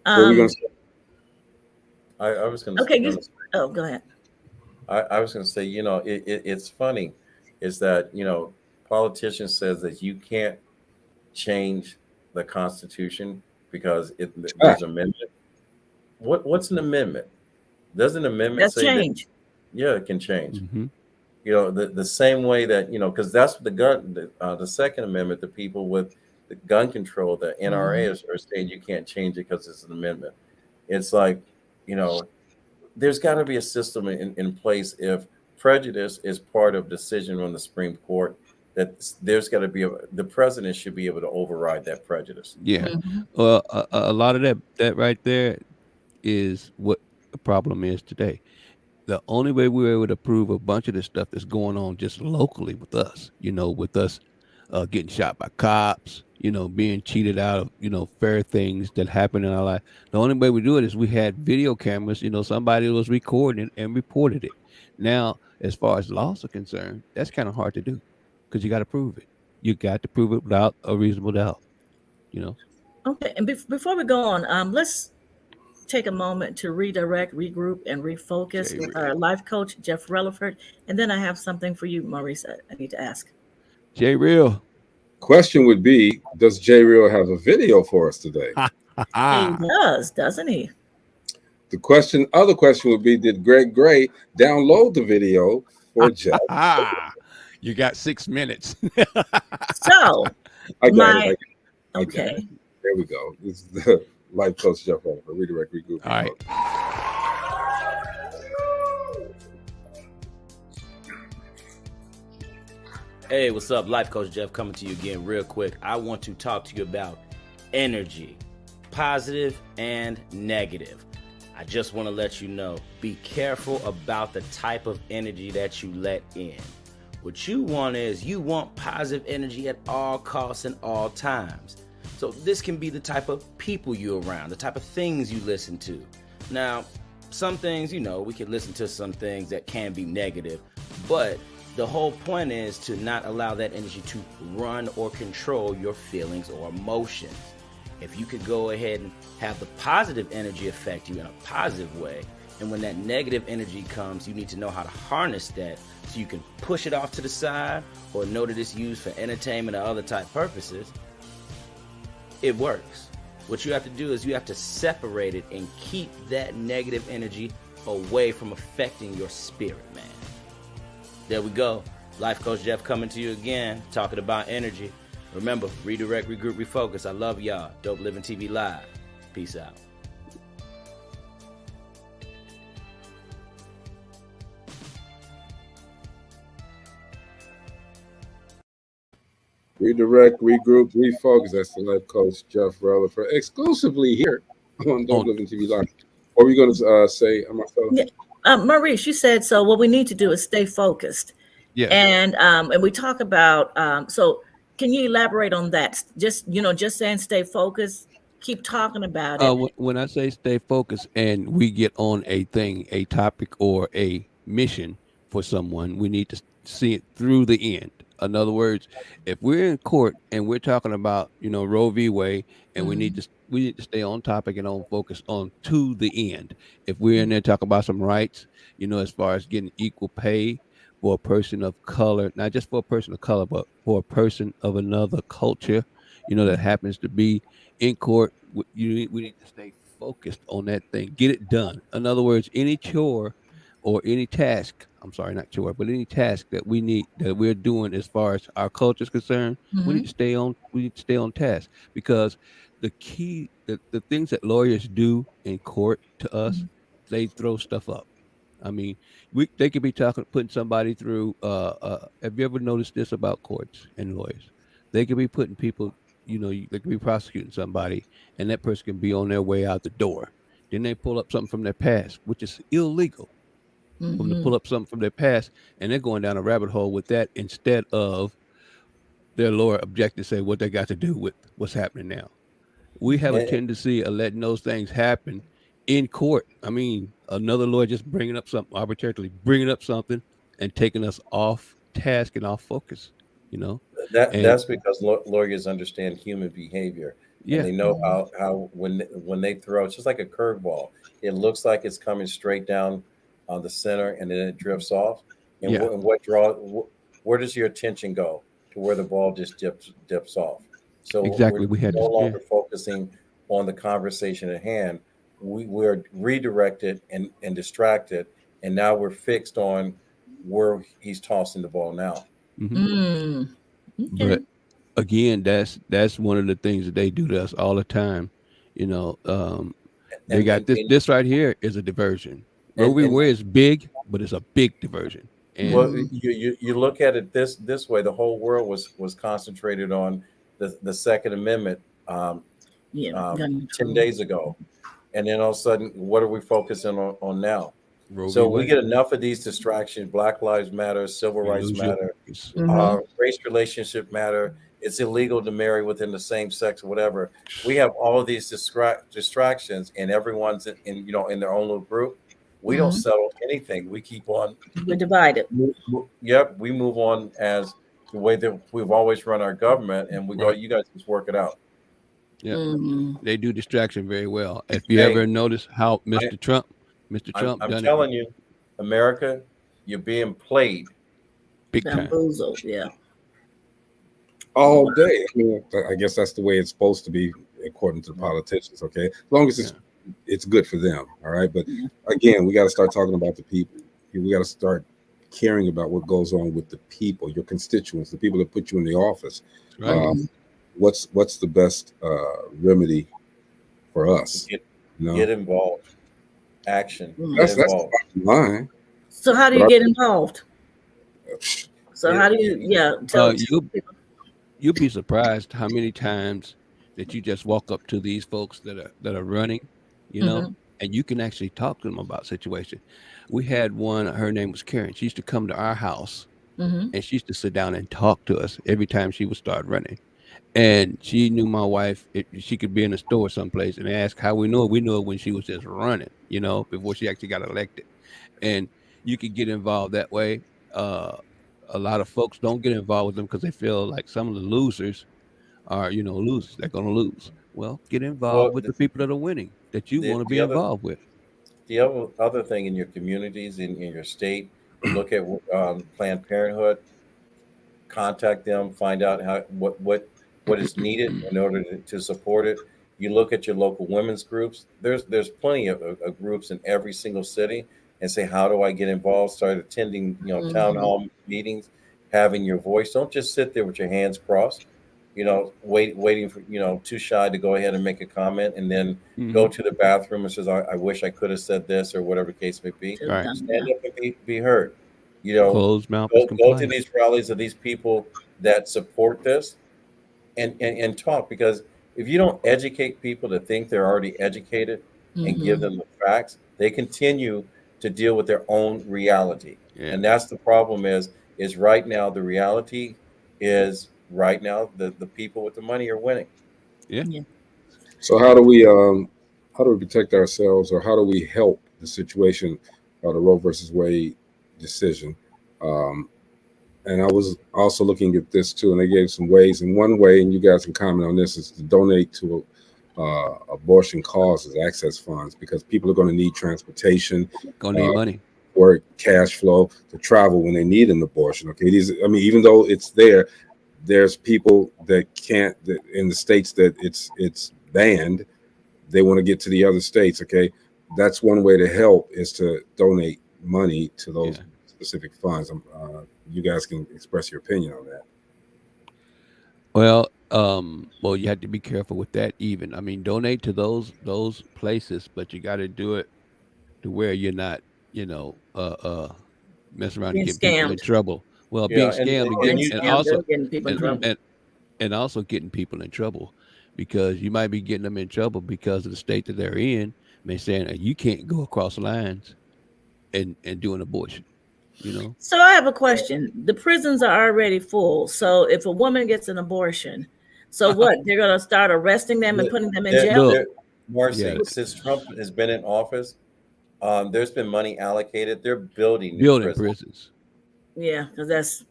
What are we gonna say?
I was going to
okay.
say.
Go ahead.
I was going to say, it's funny is that, politicians says that you can't change the Constitution because there's an amendment. What's an amendment? Does an amendment say
change?
Yeah, it can change. The same way that, because that's the gun, the Second Amendment, the people with the gun control, the NRA are saying you can't change it because it's an amendment. It's like, there's got to be a system in place. If prejudice is part of decision on the Supreme Court, that there's got to be the president should be able to override that prejudice.
Yeah.
Mm-hmm.
Well, a lot of that right there is what the problem is today. The only way we were able to prove a bunch of this stuff that's going on just locally with us, with us getting shot by cops, being cheated out of, fair things that happen in our life. The only way we do it is we had video cameras, somebody was recording it and reported it. Now, as far as laws are concerned, that's kind of hard to do because you got to prove it. You got to prove it without a reasonable doubt,
Okay, and before we go on, let's take a moment to redirect, regroup, and refocus with our life coach, Jeff Relaford. And then I have something for you, Maurice, I need to ask.
J Real.
Question would be, does J Real have a video for us today?
He does, doesn't he?
The other question would be, did Greg Gray download the video for Jeff?
You got 6 minutes.
So,
I got it.
Okay.
There we go. This is the life coach Jeff Relaford. Redirect, regroup.
All right.
Hey, what's up? Life Coach Jeff coming to you again real quick. I want to talk to you about energy, positive and negative. I just want to let you know, be careful about the type of energy that you let in. What you want is you want positive energy at all costs and all times. So this can be the type of people you're around, the type of things you listen to. Now, some things, we can listen to some things that can be negative, but the whole point is to not allow that energy to run or control your feelings or emotions. If you could go ahead and have the positive energy affect you in a positive way, and when that negative energy comes, you need to know how to harness that so you can push it off to the side or know that it's used for entertainment or other type purposes. It works. What you have to do is you have to separate it and keep that negative energy away from affecting your spirit, man. There we go. Life Coach Jeff coming to you again, talking about energy. Remember, redirect, regroup, refocus. I love y'all. Dope Living TV Live. Peace out.
Redirect, regroup, refocus. That's the life coach Jeff Relaford, exclusively here on Dope Living TV Live. What were you going to say, Marcelo?
Yeah. Maurice, you said so. What we need to do is stay focused.
Yeah.
And we talk about. So, can you elaborate on that? Just saying stay focused. Keep talking about it.
When I say stay focused, and we get on a thing, a topic, or a mission for someone, we need to see it through the end. In other words, if we're in court and we're talking about Roe v. Wade, and we need to stay on topic and on focus on to the end. If we're in there talking about some rights, as far as getting equal pay for a person of color, not just for a person of color, but for a person of another culture, that happens to be in court, we need to stay focused on that thing, get it done. In other words, any chore or any task, I'm sorry, not chore, but any task that we're doing as far as our culture is concerned, we need to stay on task, because the key, the things that lawyers do in court to us, they throw stuff up. I mean, they could be putting somebody through. Have you ever noticed this about courts and lawyers? They could be putting people, they could be prosecuting somebody, and that person can be on their way out the door. Then they pull up something from their past, which is illegal. From to pull up something from their past, and they're going down a rabbit hole with that instead of their lawyer object to say what they got to do with what's happening now. We have a tendency of letting those things happen in court. I mean, another lawyer just bringing up something, arbitrarily bringing up something and taking us off task and off focus,
That's because lawyers understand human behavior.
Yeah.
And they know how when they throw, it's just like a curveball. It looks like it's coming straight down on the center, and then it drifts off. And where does your attention go to where the ball just dips off? So
exactly,
we're no longer focusing on the conversation at hand. We're redirected and distracted, and now we're fixed on where he's tossing the ball now.
Okay.
But again, that's one of the things that they do to us all the time. They got this right here is a diversion. Roe v. Wade is big, but it's a big diversion. And
Well, you look at it this way. The whole world was concentrated on the Second Amendment
gun
10
control.
days ago, and then all of a sudden, what are we focusing on now?
Roe v.
So we
Wade,
get enough of these distractions. Black Lives Matter, Civil
you
Rights
lose your
Matter,
Mm-hmm.
race relationship matter. It's illegal to marry within the same sex or whatever. We have all of these distractions, and everyone's in their own little group. We don't
Mm-hmm.
settle anything. We keep on.
We're divided.
Yep, we move on as the way that we've always run our government, and we go,
right.
you guys just work it out.
Yeah,
Mm-hmm.
they do distraction very well. If you
Hey,
ever notice how
I,
Mr. Trump
I'm
done it
telling you, America, you're being played.
big time.
Bamboozled. Yeah.
all day. I mean, I guess that's the way it's supposed to be according to the politicians. Okay, as long as it's good for them. All right, but again, we got to start talking about the people. We got to start caring about what goes on with the people, your constituents, the people that put you in the office.
Right.
What's the best remedy for us?
Get involved. Action.
That's
Get
the
involved.
bottom line.
So how do you get involved? So
Yeah.
how do you tell
You'll be surprised how many times that you just walk up to these folks that are running, and you can actually talk to them about situation. We had one, her name was Karen. She used to come to our house and she used to sit down and talk to us every time she would start running. And she knew my wife. She could be in a store someplace and ask how we know it. We knew it when she was just running, before she actually got elected. And you could get involved that way. A lot of folks don't get involved with them because they feel like some of the losers are, losers. They're going to lose. Well, get involved
Well,
with the people that are winning that you want to be involved with.
The other thing in your communities, in your state, look at Planned Parenthood, contact them, find out what is needed in order to support it. You look at your local women's groups. There's plenty of groups in every single city, and say, how do I get involved? Start attending town hall meetings, having your voice. Don't just sit there with your hands crossed. Waiting for too shy to go ahead and make a comment, and then go to the bathroom and says, I wish I could have said this, or whatever the case may be.
Right.
Stand up and be heard.
Closed mouth is
Go to
compliance.
these rallies of these people that support this, and talk, because if you don't educate people to think they're already educated and give them the facts, they continue to deal with their own reality.
Yeah.
And that's the problem is right now the reality is right now the people with the money are winning.
Yeah.
So how do we protect ourselves, or how do we help the situation, the Roe versus Wade decision? And I was also looking at this too, and they gave some ways. And one way, and you guys can comment on this, is to donate to abortion causes, access funds, because people are going to need transportation,
Going to need money,
or cash flow to travel when they need an abortion. Okay, even though it's there's people that can't, in the states that it's banned, they want to get to the other states. Okay, that's one way to help, is to donate money to those specific funds. You guys can express your opinion on that.
Well, you have to be careful with that. Even, I mean, donate to those places, but you got to do it to where you're not, messing around
Being
and getting people in
scammed.
trouble. Well,
Yeah,
being scammed and also getting people in trouble, because you might be getting them in trouble because of the state that they're in. They're saying you can't go across lines and do an abortion.
So I have a question. The prisons are already full. So if a woman gets an abortion, so what? They're going to start arresting them and putting them in jail?
Marcy, since Trump has been in office, there's been money allocated. They're building
prisons.
Yeah, because that's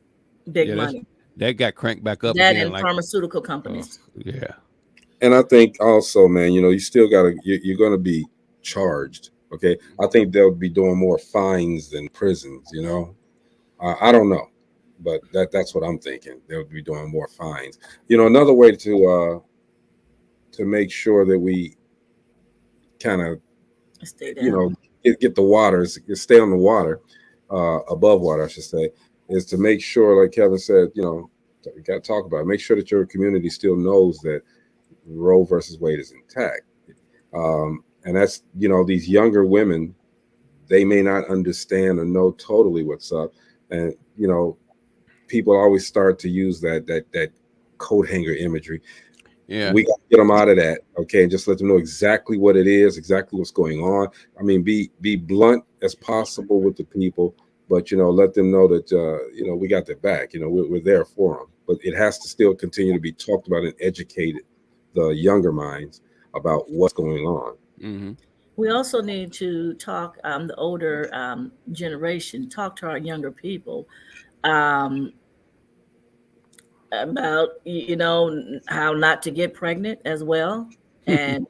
big money.
That got cranked back up.
That
again,
and pharmaceutical companies.
Yeah.
And I think also, man, you still you're going to be charged. Okay, I think they'll be doing more fines than prisons. I don't know, but that's what I'm thinking. They'll be doing more fines. Another way to make sure that we kind of get the waters, stay on the water, above water, I should say, is to make sure, like Kevin said, you got to talk about it. Make sure that your community still knows that Roe versus Wade is intact. And that's, these younger women, they may not understand or know totally what's up. And people always start to use that coat hanger imagery.
Yeah.
We got to get them out of that, okay, and just let them know exactly what it is, exactly what's going on. I mean, be blunt as possible with the people, but let them know that we got their back. We're there for them. But it has to still continue to be talked about and educated the younger minds about what's going on.
Mm-hmm.
We also need to talk, the older generation, talk to our younger people um, about, how not to get pregnant as well, and,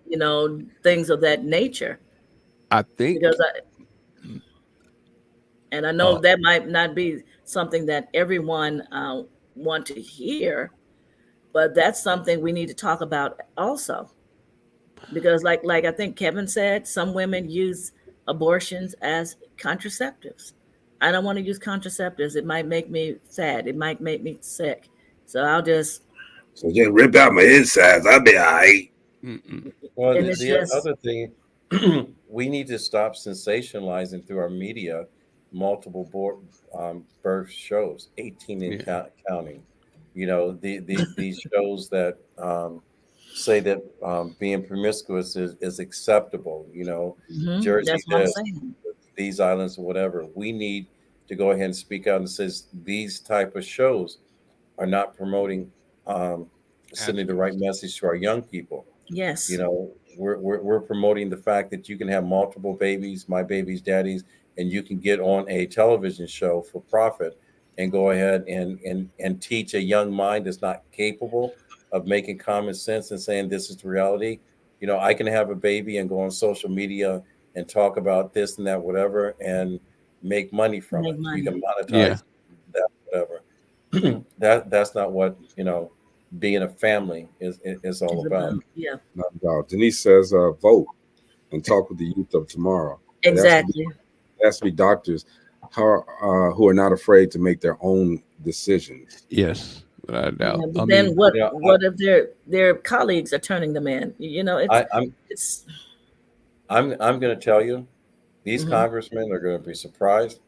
things of that nature.
I think.
Because I know that might not be something that everyone want to hear, but that's something we need to talk about also. Because like I think Kevin said, some women use abortions as contraceptives. I don't want to use contraceptives. It might make me sad. It might make me sick. So I'll just
rip out my insides. I'll be all right.
Well,
and
the,
it's
the
just
other thing, we need to stop sensationalizing through our media multiple birth shows, 18 and counting. These shows that say that being promiscuous is acceptable. Jersey
that's what I'm
this,
saying.
these islands, or whatever. We need to go ahead and speak out and says these type of shows are not promoting, sending the right message to our young people.
Yes.
We're promoting the fact that you can have multiple babies, my baby's daddies, and you can get on a television show for profit and go ahead and teach a young mind that's not capable of making common sense and saying this is the reality. I can have a baby and go on social media and talk about this and that, whatever, and make money from
Make
it. You can
money.
Yeah.
monetize that, whatever. That's not what being a family is all
It's
about.
about, yeah.
Not at all. Denise says, vote and talk with the youth of tomorrow.
Exactly.
It has to be doctors who are not afraid to make their own decisions.
Yes, without a doubt.
Yeah,
I
but then
mean,
what if their colleagues are turning them in? It's
I'm going to tell you, these
mhm.
congressmen are going to be surprised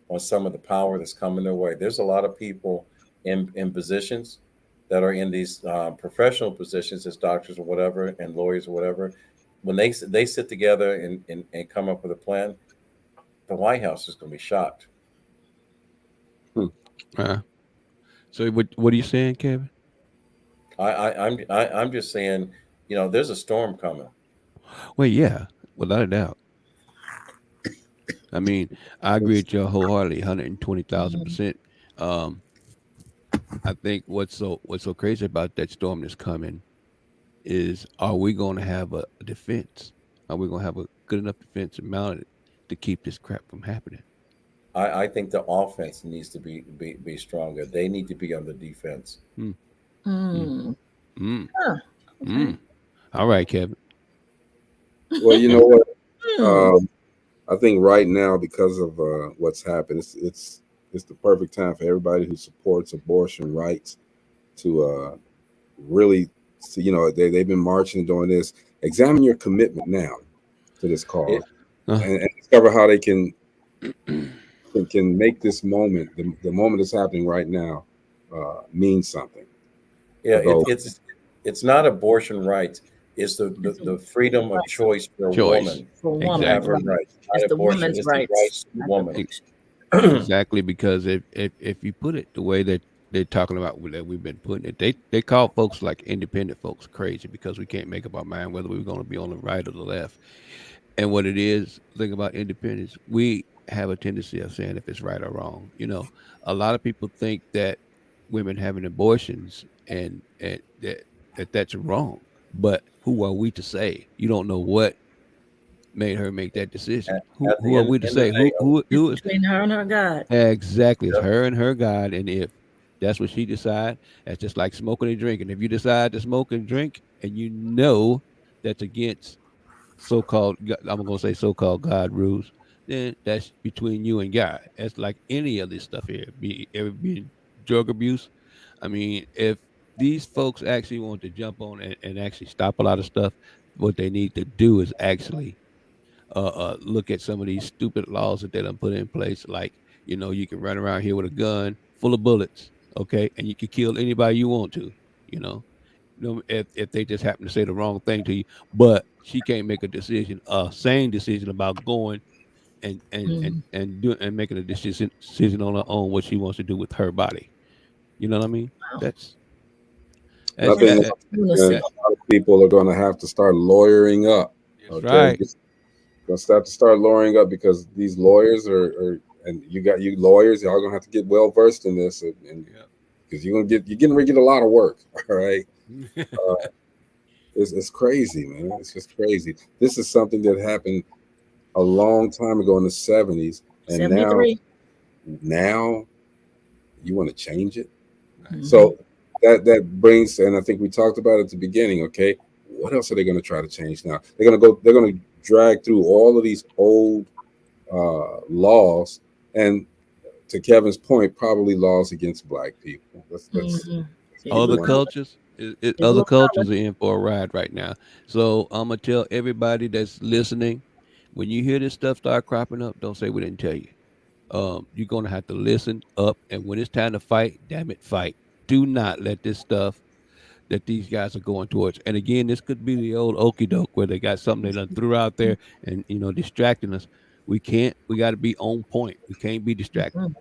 on some of the power that's coming their way. There's a lot of people in positions that are in these professional positions as doctors or whatever, and lawyers or whatever. When they sit together and come up with a plan, the White House is going to be shocked.
So what are you saying, Kevin?
I'm just saying, there's a storm coming.
Well, yeah, without a doubt. I mean, I agree with you wholeheartedly, 120,000%. I think what's so crazy about that storm that's coming is, are we going to have a defense? Are we going to have a good enough defense mounted to keep this crap from happening?
I think the offense needs to be stronger. They need to be on the defense.
Mm.
Mm.
Mm.
Huh. Okay.
Mm. All right, Kevin.
Well, you know what?
Hmm.
I think right now, because of what's happened, it's the perfect time for everybody who supports abortion rights to really see. They've been marching and doing this. Examine your commitment now to this cause, and discover how they can make this moment, the moment that's happening right now, mean something.
Yeah, it's not abortion rights. It's the freedom of choice for a woman.
For a woman,
to have her
right.
rights.
It's
Not
the
abortion.
woman's
It's the
rights.
rights of the
not
woman.
Exactly, because if you put it the way that they're talking about, that we've been putting it, they call folks like independent folks crazy because we can't make up our mind whether we're going to be on the right or the left. And what it is, think about independence, we have a tendency of saying if it's right or wrong. A lot of people think that women having abortions and that's wrong. But who are we to say? You don't know what made her make that decision. Who
At the
who are we to
end of
say?
the day,
Who is
Between her and her God.
exactly? It's
yep.
her and her God. And if that's what she decide, that's just like smoking and drinking. If you decide to smoke and drink and you know that's against so-called, I'm gonna say so-called God rules, then that's between you and God. That's like any of this stuff here. Be drug abuse. I mean, if these folks actually want to jump on and actually stop a lot of stuff, what they need to do is actually look at some of these stupid laws that they done put in place, like You know, you can run around here with a gun full of bullets, okay, and you can kill anybody you want to. You know, if they just happen to say the wrong thing to you, but she can't make a decision, a sane decision about going and doing and making a decision on her own what she wants to do with her body. You know what I mean?
Wow.
That's
And I
that's
think
that,
That's
that,
a
lunacy.
lot of people are going to have to start lawyering up.
that's
Okay,
right.
they'll have to start lawyering up because these lawyers and you got you lawyers, y'all gonna have to get well versed in this, and because you're getting ready to get a lot of work. All right, it's crazy, man. It's just crazy. This is something that happened a long time ago in the 70s, and
73.
now you want to change it.
Mhm.
So that brings, and I think we talked about it at the beginning. Okay, what else are they going to try to change now? They're going to drag through all of these old laws, and to Kevin's point, probably laws against black people. Let's
Mhm.
keep it
Other
People of
one.
color.
cultures,
People
other
of color.
cultures are in for a ride right now. So I'm gonna tell everybody that's listening, when you hear this stuff start cropping up, don't say we didn't tell you. You're gonna have to listen up, and when it's time to fight, damn it, fight. Do not let this stuff that these guys are going towards. And again, this could be the old okey doke where they got something they done threw out there and distracting us. We can't. We got to be on point. We can't be distracted.
Mhm.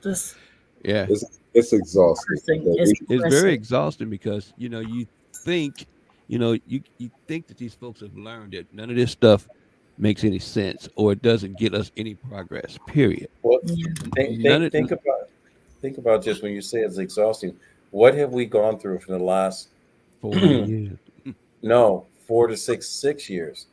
Just
Yeah.
It's exhausting.
depressing.
Okay,
It's
It's very
depressing.
exhausting because you think you think that these folks have learned that none of this stuff makes any sense or it doesn't get us any progress. Period.
Well,
Yeah.
None of
think about just when you say it's exhausting. What have we gone through for the last
400 years.
no 4 to 6 years?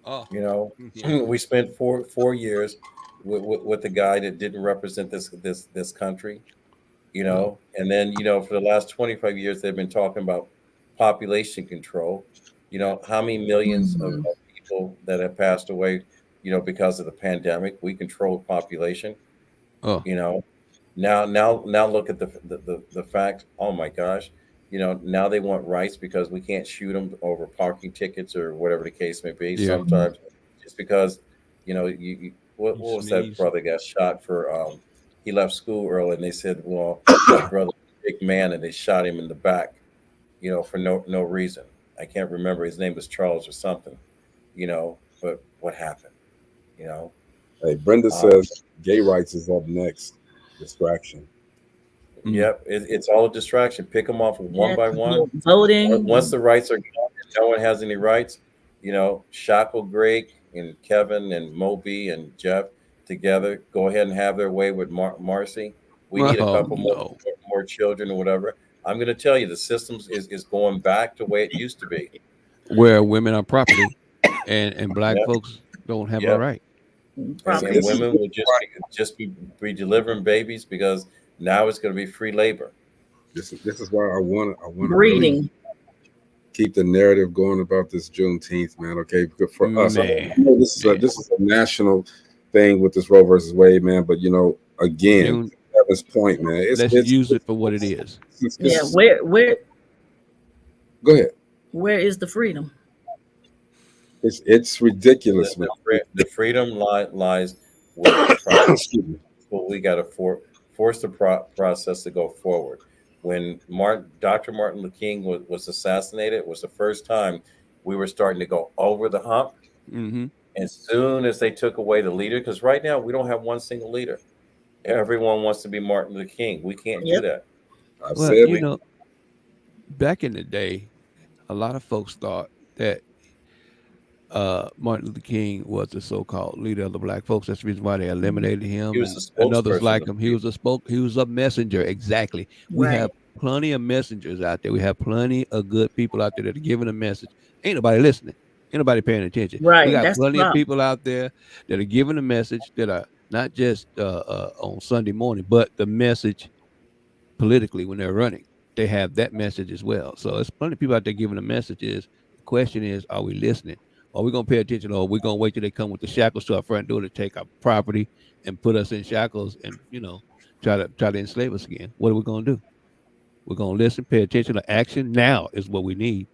Oh,
You know,
yeah.
we spent four years with the guy that didn't represent this country. You
Mm.
know, and then for the last 25 years they've been talking about population control. You know how many millions
Mhm.
of people that have passed away. Because of the pandemic, we controlled population.
Oh,
You know, now look at the fact. Oh my gosh, now they want rights because we can't shoot them over parking tickets or whatever the case may be.
yeah.
Sometimes just because
You
what was that
sneeze.
brother got shot for? He left school early, and they said, well, his brother's a big man, and they shot him in the back. For no reason. I can't remember. His name was Charles or something. But what happened? You know.
Hey, Brenda
Um,
says gay rights is up next. Distraction.
Mm.
Yep, it's all a distraction. Pick them off one
Yeah,
by one. Once
voting.
the rights are gone and no one has any rights, Shackle, Greg, and Kevin, and Moby, and Jeff together go ahead and have their way with Marcy. We need a
Oh
couple
no.
more children or whatever. I'm going to tell you, the systems is going back to the way it used to be.
Where women are property and black
Yep,
folks don't have a
yep.
right.
And
And
Property.
this is
women will just be delivering babies because now it's going to be free labor.
this is why I want to really
Breeding.
keep the narrative going about this Juneteenth, man. Okay, because for us, I
Man.
know
Man.
this is a national thing with this Roe versus Wade, man. But again,
June,
at this point, man,
let's use it for what it is.
Yeah.
it's go ahead.
Where is the freedom?
It's ridiculous, man.
The freedom lies with the process.
Excuse me.
Well, we got to force the process to go forward. When Dr. Martin Luther King was assassinated, it was the first time we were starting to go over the hump.
Mm-hmm.
As soon as they took away the leader, because right now we don't have one single leader. Everyone wants to be Martin Luther King. We can't do
Yep.
that.
I've
Well,
said
back in the day, a lot of folks thought that Martin Luther King was the so-called leader of the black folks. That's the reason why they eliminated
He
him
was
and
the
others
spokesperson
like
of the
him. He was a messenger. Exactly. We
Right.
have plenty of messengers out there. We have plenty of good people out there that are giving a message. Ain't nobody listening. Ain't nobody paying attention. We
Right.
got
That's the
plenty of
problem.
people out there that are giving a message that are not just on Sunday morning, but the message politically when they're running. They have that message as well. So it's plenty of people out there giving the messages. The question is, are we listening? Are we gonna pay attention, or are we gonna wait till they come with the shackles to our front door to take our property and put us in shackles and try to enslave us again? What are we gonna do? We're gonna listen, pay attention to action. Now is what we need.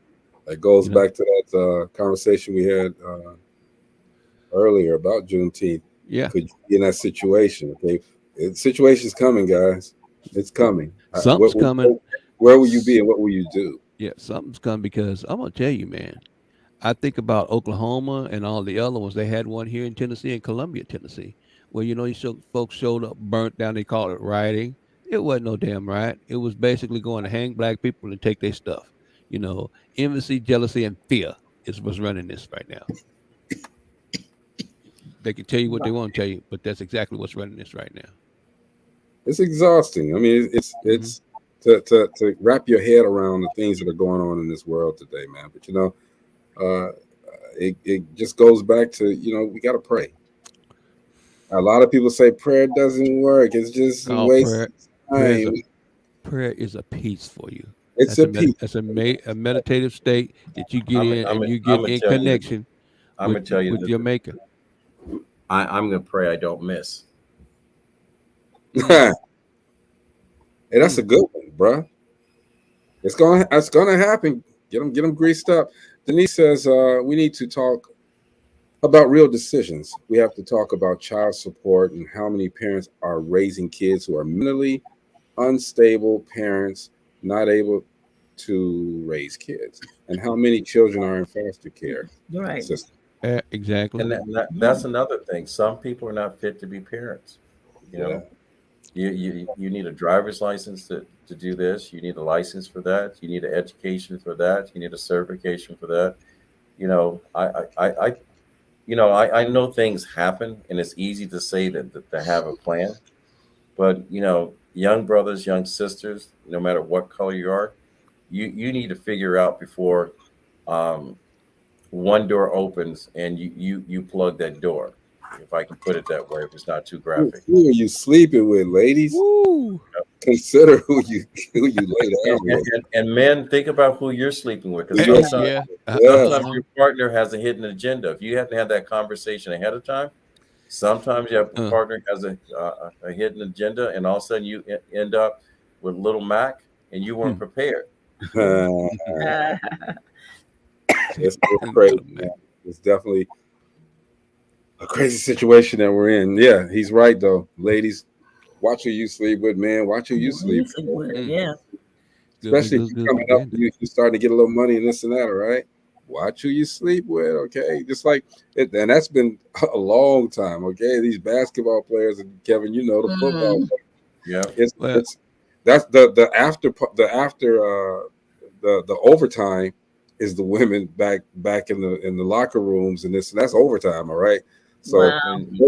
that goes
You know,
back to that conversation we had earlier about Juneteenth.
Yeah.
Could you be in that situation? Okay. The situation's coming, guys. It's coming.
Something's coming.
Where will you be and what will you do?
Yeah, something's coming because I'm gonna tell you, man. I think about Oklahoma and all the other ones. They had one here in Tennessee, in Columbia, Tennessee, where folks showed up, burnt down. They called it rioting. It wasn't no damn riot. It was basically going to hang black people and take their stuff. Envy, jealousy, and fear is what's running this right now. They can tell you what they want to tell you, but that's exactly what's running this right now.
It's exhausting. I mean, it's to wrap your head around the things that are going on in this world today, man. But it just goes back to we got to pray. A lot of people say prayer doesn't work. It's just a waste of time.
Prayer is a peace for you.
It's a peace.
It's a meditative state that you get in and you get in connection with your maker.
I'm gonna pray I don't miss.
Hey, that's a good one, bro. It's gonna happen. Get them greased up. Denise says we need to talk about real decisions. We have to talk about child support and how many parents are raising kids who are mentally unstable parents, not able to raise kids, and how many children are in foster care.
Right.
Exactly.
And that's another thing. Some people are not fit to be parents. You need a driver's license to do this. You need a license for that. You need an education for that. You need a certification for that. I know things happen, and it's easy to say that to have a plan, but young brothers, young sisters, no matter what color you are, you need to figure out before one door opens and you plug that door, if I can put it that way, if it's not too graphic.
Who are you sleeping with, ladies?
Woo.
Consider who you lay down with.
And men, think about who you're sleeping with, because sometimes your partner has a hidden agenda. If you haven't had that conversation ahead of time, sometimes your partner has a hidden agenda, and all of a sudden you end up with Little Mac, and you weren't prepared.
It's crazy, man. It's definitely a crazy situation that we're in. Yeah, he's right though. Ladies, watch who you sleep with, man. Watch who you sleep with.
Yeah.
Especially if you're coming up, you're starting to get a little money and this and that, all right? Watch who you sleep with, okay? Just like it, and that's been a long time, okay? These basketball players, and Kevin, the football players.
Yeah.
That's the overtime is the women back in the locker rooms and this, and that's overtime, all right? So
and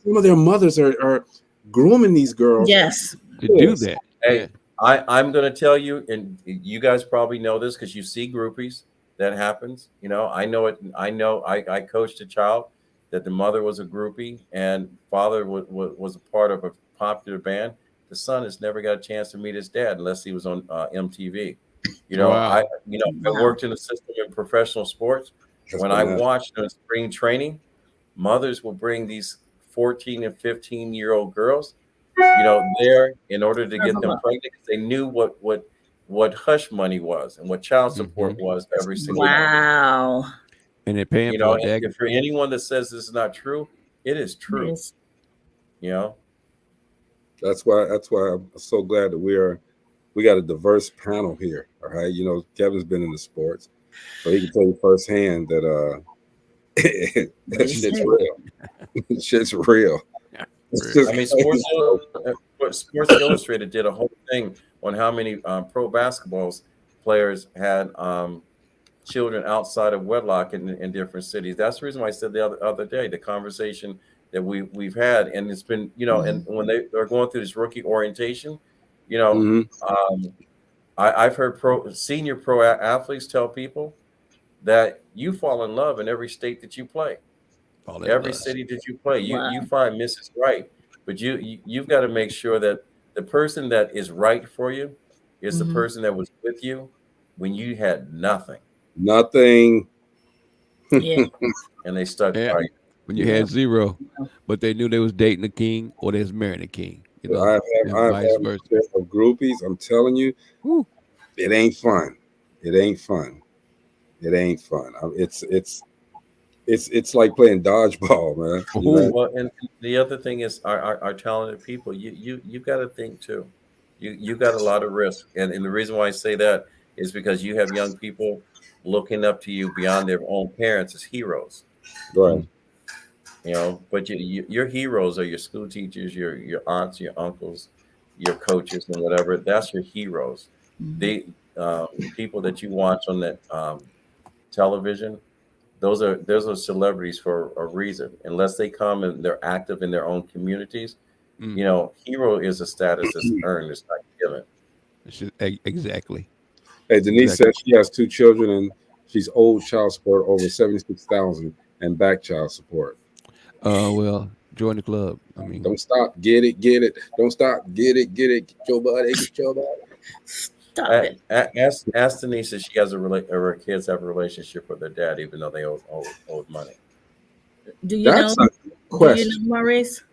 some of their mothers are grooming these girls.
Yes.
To do that.
Hey, I'm going to tell you, and you guys probably know this because you see groupies. That happens. I know it. I coached a child that the mother was a groupie and father was a part of a popular band. The son has never got a chance to meet his dad unless he was on MTV. I worked in the system in professional sports. When I watched in spring training, mothers will bring these 14 and 15-year-old girls, there in order to get them pregnant, because they knew what hush money was and what child support was every single month.
Wow.
And they're paying for it.
And for anyone that says this is not true, it is true.
Yes.
That's why I'm so glad that we got a diverse panel here. All right. Kevin's been in the sports, so he can tell you firsthand that that shit's real. Shit's real.
Sports Illustrated did a whole thing on how many pro basketball players had children outside of wedlock in different cities. That's the reason why I said the other day, the conversation that we've had, and it's been, and when they're going through this rookie orientation, I've heard senior pro athletes tell people that you fall in love in every state that you play. Every city that you play, you find Mrs. Right, but you've got to make sure that the person that is right for you is the person that was with you when you had nothing.
Yeah.
And they stuck by you.
When you had zero, but they knew they was dating a king or they was marrying a king.
I've had of groupies. I'm telling you, it ain't fun. It ain't fun. It ain't fun. it's like playing dodgeball, man. You know?
Well, and the other thing is our talented people. You got to think too. You got a lot of risk, and the reason why I say that is because you have young people looking up to you beyond their own parents as heroes.
Right.
You know, but your heroes are your school teachers, your aunts, your uncles, your coaches, and whatever. That's your heroes. They people that you watch on that television. Those are celebrities for a reason. Unless they come and they're active in their own communities, you know, hero is a status that's earned. It's not given.
Exactly.
Hey, Denise says she has 2 children and she's owed child support over 76,000 and back child support.
Well, join the club. I mean,
don't stop, get it. Don't stop, get it. Get your body, get your body.
Stop it.
Ask Denise if she has or her kids have a relationship with their dad, even though they owed money.
Do you
That's
know?
a question.
Do you know, Maurice?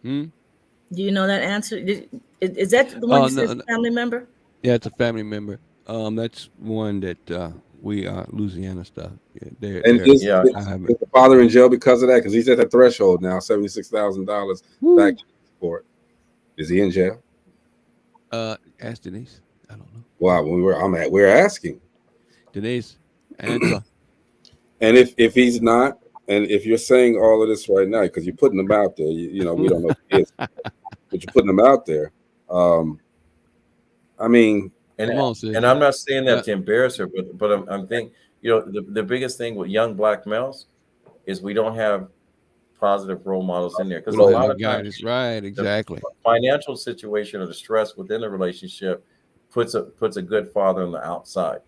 Hmm?
Do you know that answer? Is that the one that says family member?
Yeah, it's a family member. That's one that we Louisiana stuff. Yeah,
Is the father in jail because of that? Because he's at the threshold now, $76,000 back support. Is he in jail?
Ask Denise. I don't know.
Wow, we're asking
Denise, answer.
And if he's not, and if you're saying all of this right now, because you're putting them out there, you know, we don't know if he is, but you're putting them out there. I mean,
and I'm not saying that to embarrass her, but I'm thinking, you know, the biggest thing with young black males is we don't have positive role models in there, because a lot of times,
right, exactly,
the financial situation or the stress within the relationship puts a good father on the outside,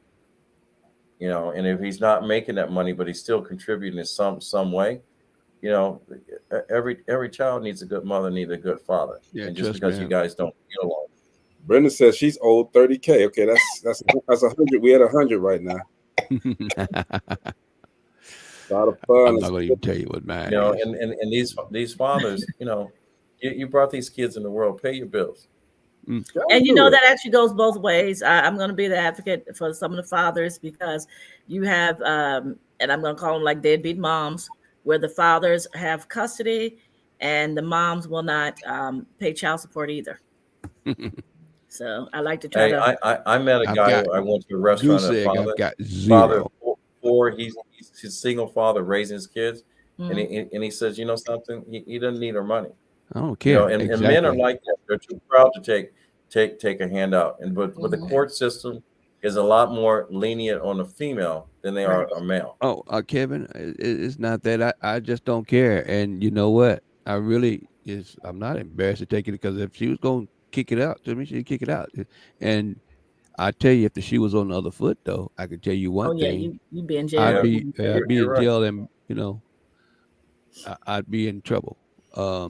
you know, and if he's not making that money, but he's still contributing in some way, you know, every child needs a good mother, needs a good father, and just because you guys don't get along.
Brenda says she's owed $30K. Okay, that's 100. We at 100 right now. A lot of fun.
I'm not going to even tell you what mine
you know,
is.
And these fathers, you know, you brought these kids in the world. Pay your bills.
And you know that actually goes both ways. I'm going to be the advocate for some of the fathers, because you have, and I'm going to call them like deadbeat moms, where the fathers have custody and the moms will not pay child support either. So I like to try to.
I met a guy. I went to a restaurant. Father, he's his single father raising his kids, and he says, you know something, he doesn't need our money.
I don't care.
You know, and men are like that. They're too proud to take a handout. And but the court system is a lot more lenient on a female than they are a male.
Oh, Kevin, it's not that I just don't care. And you know what? I'm not embarrassed to take it, because if she was going to kick it out to me, she'd kick it out. And I tell you, if the shoe was on the other foot, though, I could tell you one thing.
You'd be in jail.
I'd be in jail, and you know, I'd be in trouble. I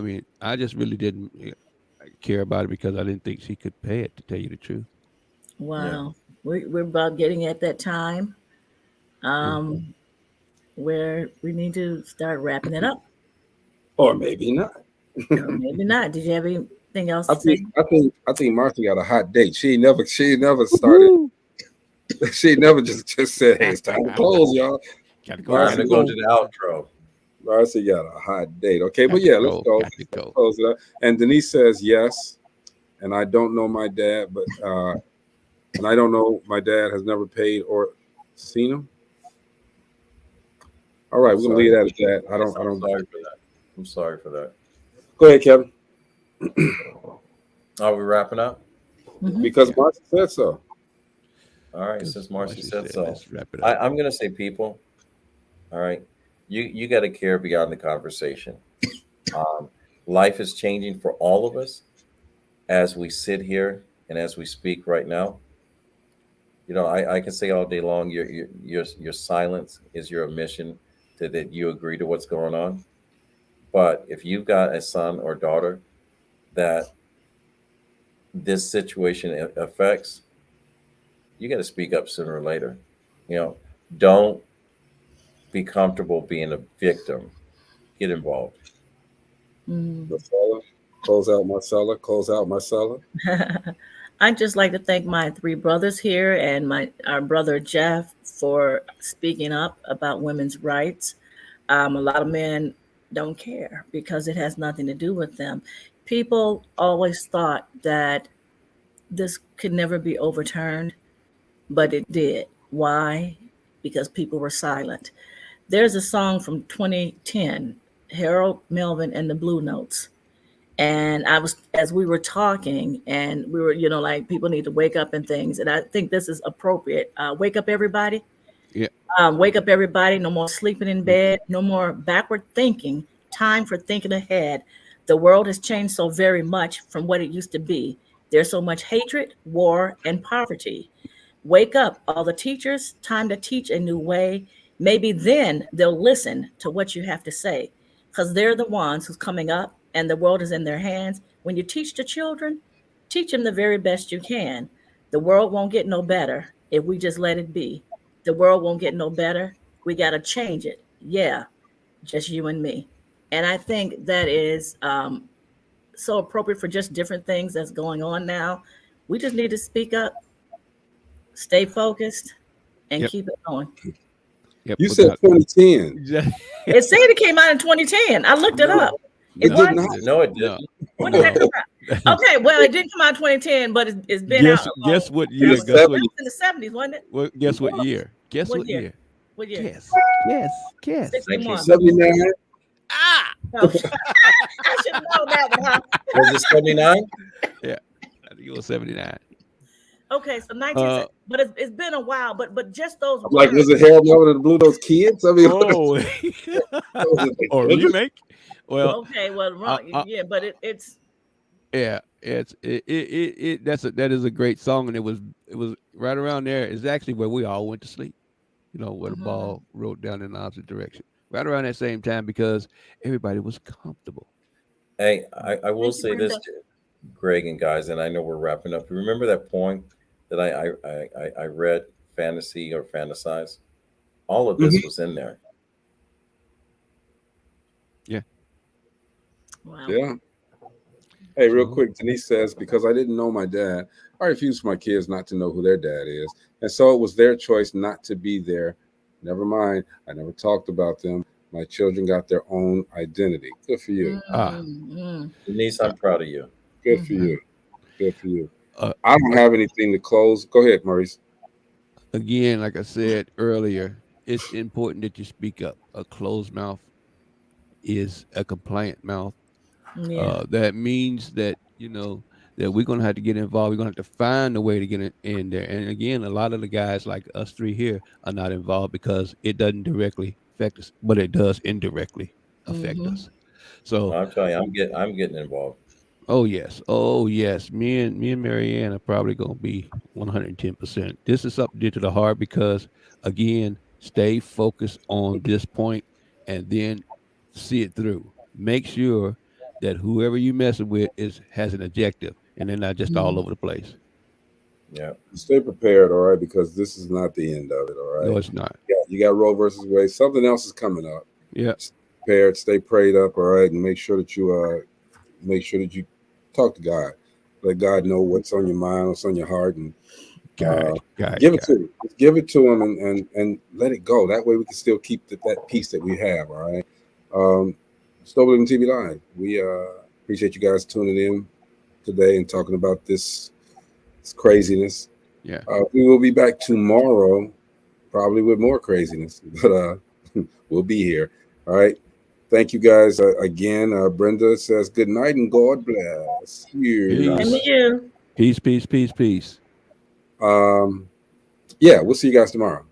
mean, I just really didn't care about it because I didn't think she could pay it, to tell you the truth.
Wow. We're about getting at that time where we need to start wrapping it up.
Or maybe not.
Or maybe not. Did you have anything else?
I think Martha got a hot date. She never started. She never just said, "Hey, it's time to close, y'all."
Time to go to the outro.
Marcy got a hot date. Okay, but yeah, let's go. Let's close it up. And Denise says yes. And I don't know my dad, but and I don't know, my dad has never paid or seen him. All right, we're gonna leave that at that. I don't.
Sorry for that. I'm sorry for that.
Go ahead, Kevin.
Are we wrapping up?
Because Marcy said so.
All right, since Marcy said so, I'm going to say, people, all right, you got to care beyond the conversation. Life is changing for all of us as we sit here and as we speak right now. You know, I can say all day long, your silence is your admission to that you agree to what's going on. But if you've got a son or daughter that this situation affects, you got to speak up sooner or later. You know, don't be comfortable being a victim. Get involved.
Marcella, close out Marcella. Close out Marcella.
I'd just like to thank my 3 brothers here and our brother Jeff for speaking up about women's rights. A lot of men don't care because it has nothing to do with them. People always thought that this could never be overturned, but it did. Why? Because people were silent. There's a song from 2010, Harold Melvin and the Blue Notes. And I was, as we were talking, and we were, like people need to wake up and things. And I think this is appropriate. Wake up, everybody.
Yeah.
Wake up, everybody. No more sleeping in bed. No more backward thinking. Time for thinking ahead. The world has changed so very much from what it used to be. There's so much hatred, war, and poverty. Wake up, all the teachers. Time to teach a new way. Maybe then they'll listen to what you have to say, because they're the ones who's coming up and the world is in their hands. When you teach the children, teach them the very best you can. The world won't get no better if we just let it be. The world won't get no better. We got to change it. Yeah, just you and me. And I think that is so appropriate for just different things that's going on now. We just need to speak up, stay focused, and keep it going.
Yep, you said 2010.
It said it came out in 2010. I looked it up.
It did not.
No, it didn't.
When did that come out? Okay, well, it didn't come out in 2010, but it's been out.
Guess what year?
It was in the 70s, wasn't it?
Well, guess what year? Guess what year?
What year?
Guess.
61.
79.
Ah! I should know that one, huh?
Was it 79?
Yeah, I think it was 79.
Okay, so 19, but it's been a while. But just those.
Like, was it Harold Melvin and the Blue Notes kids? I mean,
or remake? Well,
okay, well, wrong. Yeah, but it's.
Yeah, that is a great song, and it was right around there. It's actually where we all went to sleep. Where the ball rolled down in the opposite direction. Right around that same time, because everybody was comfortable.
Hey, I will say this, Greg and guys, and I know we're wrapping up. Remember that poem that I read, fantasy or fantasize? All of this was in there.
Yeah.
Wow.
Yeah. Hey, real quick, Denise says, because I didn't know my dad, I refused for my kids not to know who their dad is. And so it was their choice not to be there. Never mind. I never talked about them. My children got their own identity. Good for you.
Denise, I'm proud of you.
Good for you. Good for you. I don't have anything to close. Go ahead, Maurice.
Again, like I said earlier, it's important that you speak up. A closed mouth is a compliant mouth.
Yeah.
That means that, that we're going to have to get involved. We're going to have to find a way to get in there. And again, a lot of the guys like us three here are not involved because it doesn't directly affect us, but it does indirectly affect us. So
I'll tell you, I'm getting involved.
Oh yes. Me and Marianne are probably going to be 110%. This is something dear to the heart because, again, stay focused on this point and then see it through. Make sure that whoever you messing with has an objective and they're not just all over the place.
Yeah.
Stay prepared, all right, because this is not the end of it, all right?
No, it's not.
Yeah, you got Roe versus Wade. Something else is coming up.
Yeah.
Stay prepared, stay prayed up, all right, and make sure that you talk to God. Let God know what's on your mind, what's on your heart, and give it to him. Just give it to him and let it go. That way we can still keep that peace that we have, all right? It's DopelivenTV Live. We appreciate you guys tuning in today and talking about this craziness.
Yeah.
We will be back tomorrow, probably with more craziness, but we'll be here. All right. Thank you guys again. Brenda says good night and God bless you.
And you.
Peace.
Yeah, we'll see you guys tomorrow.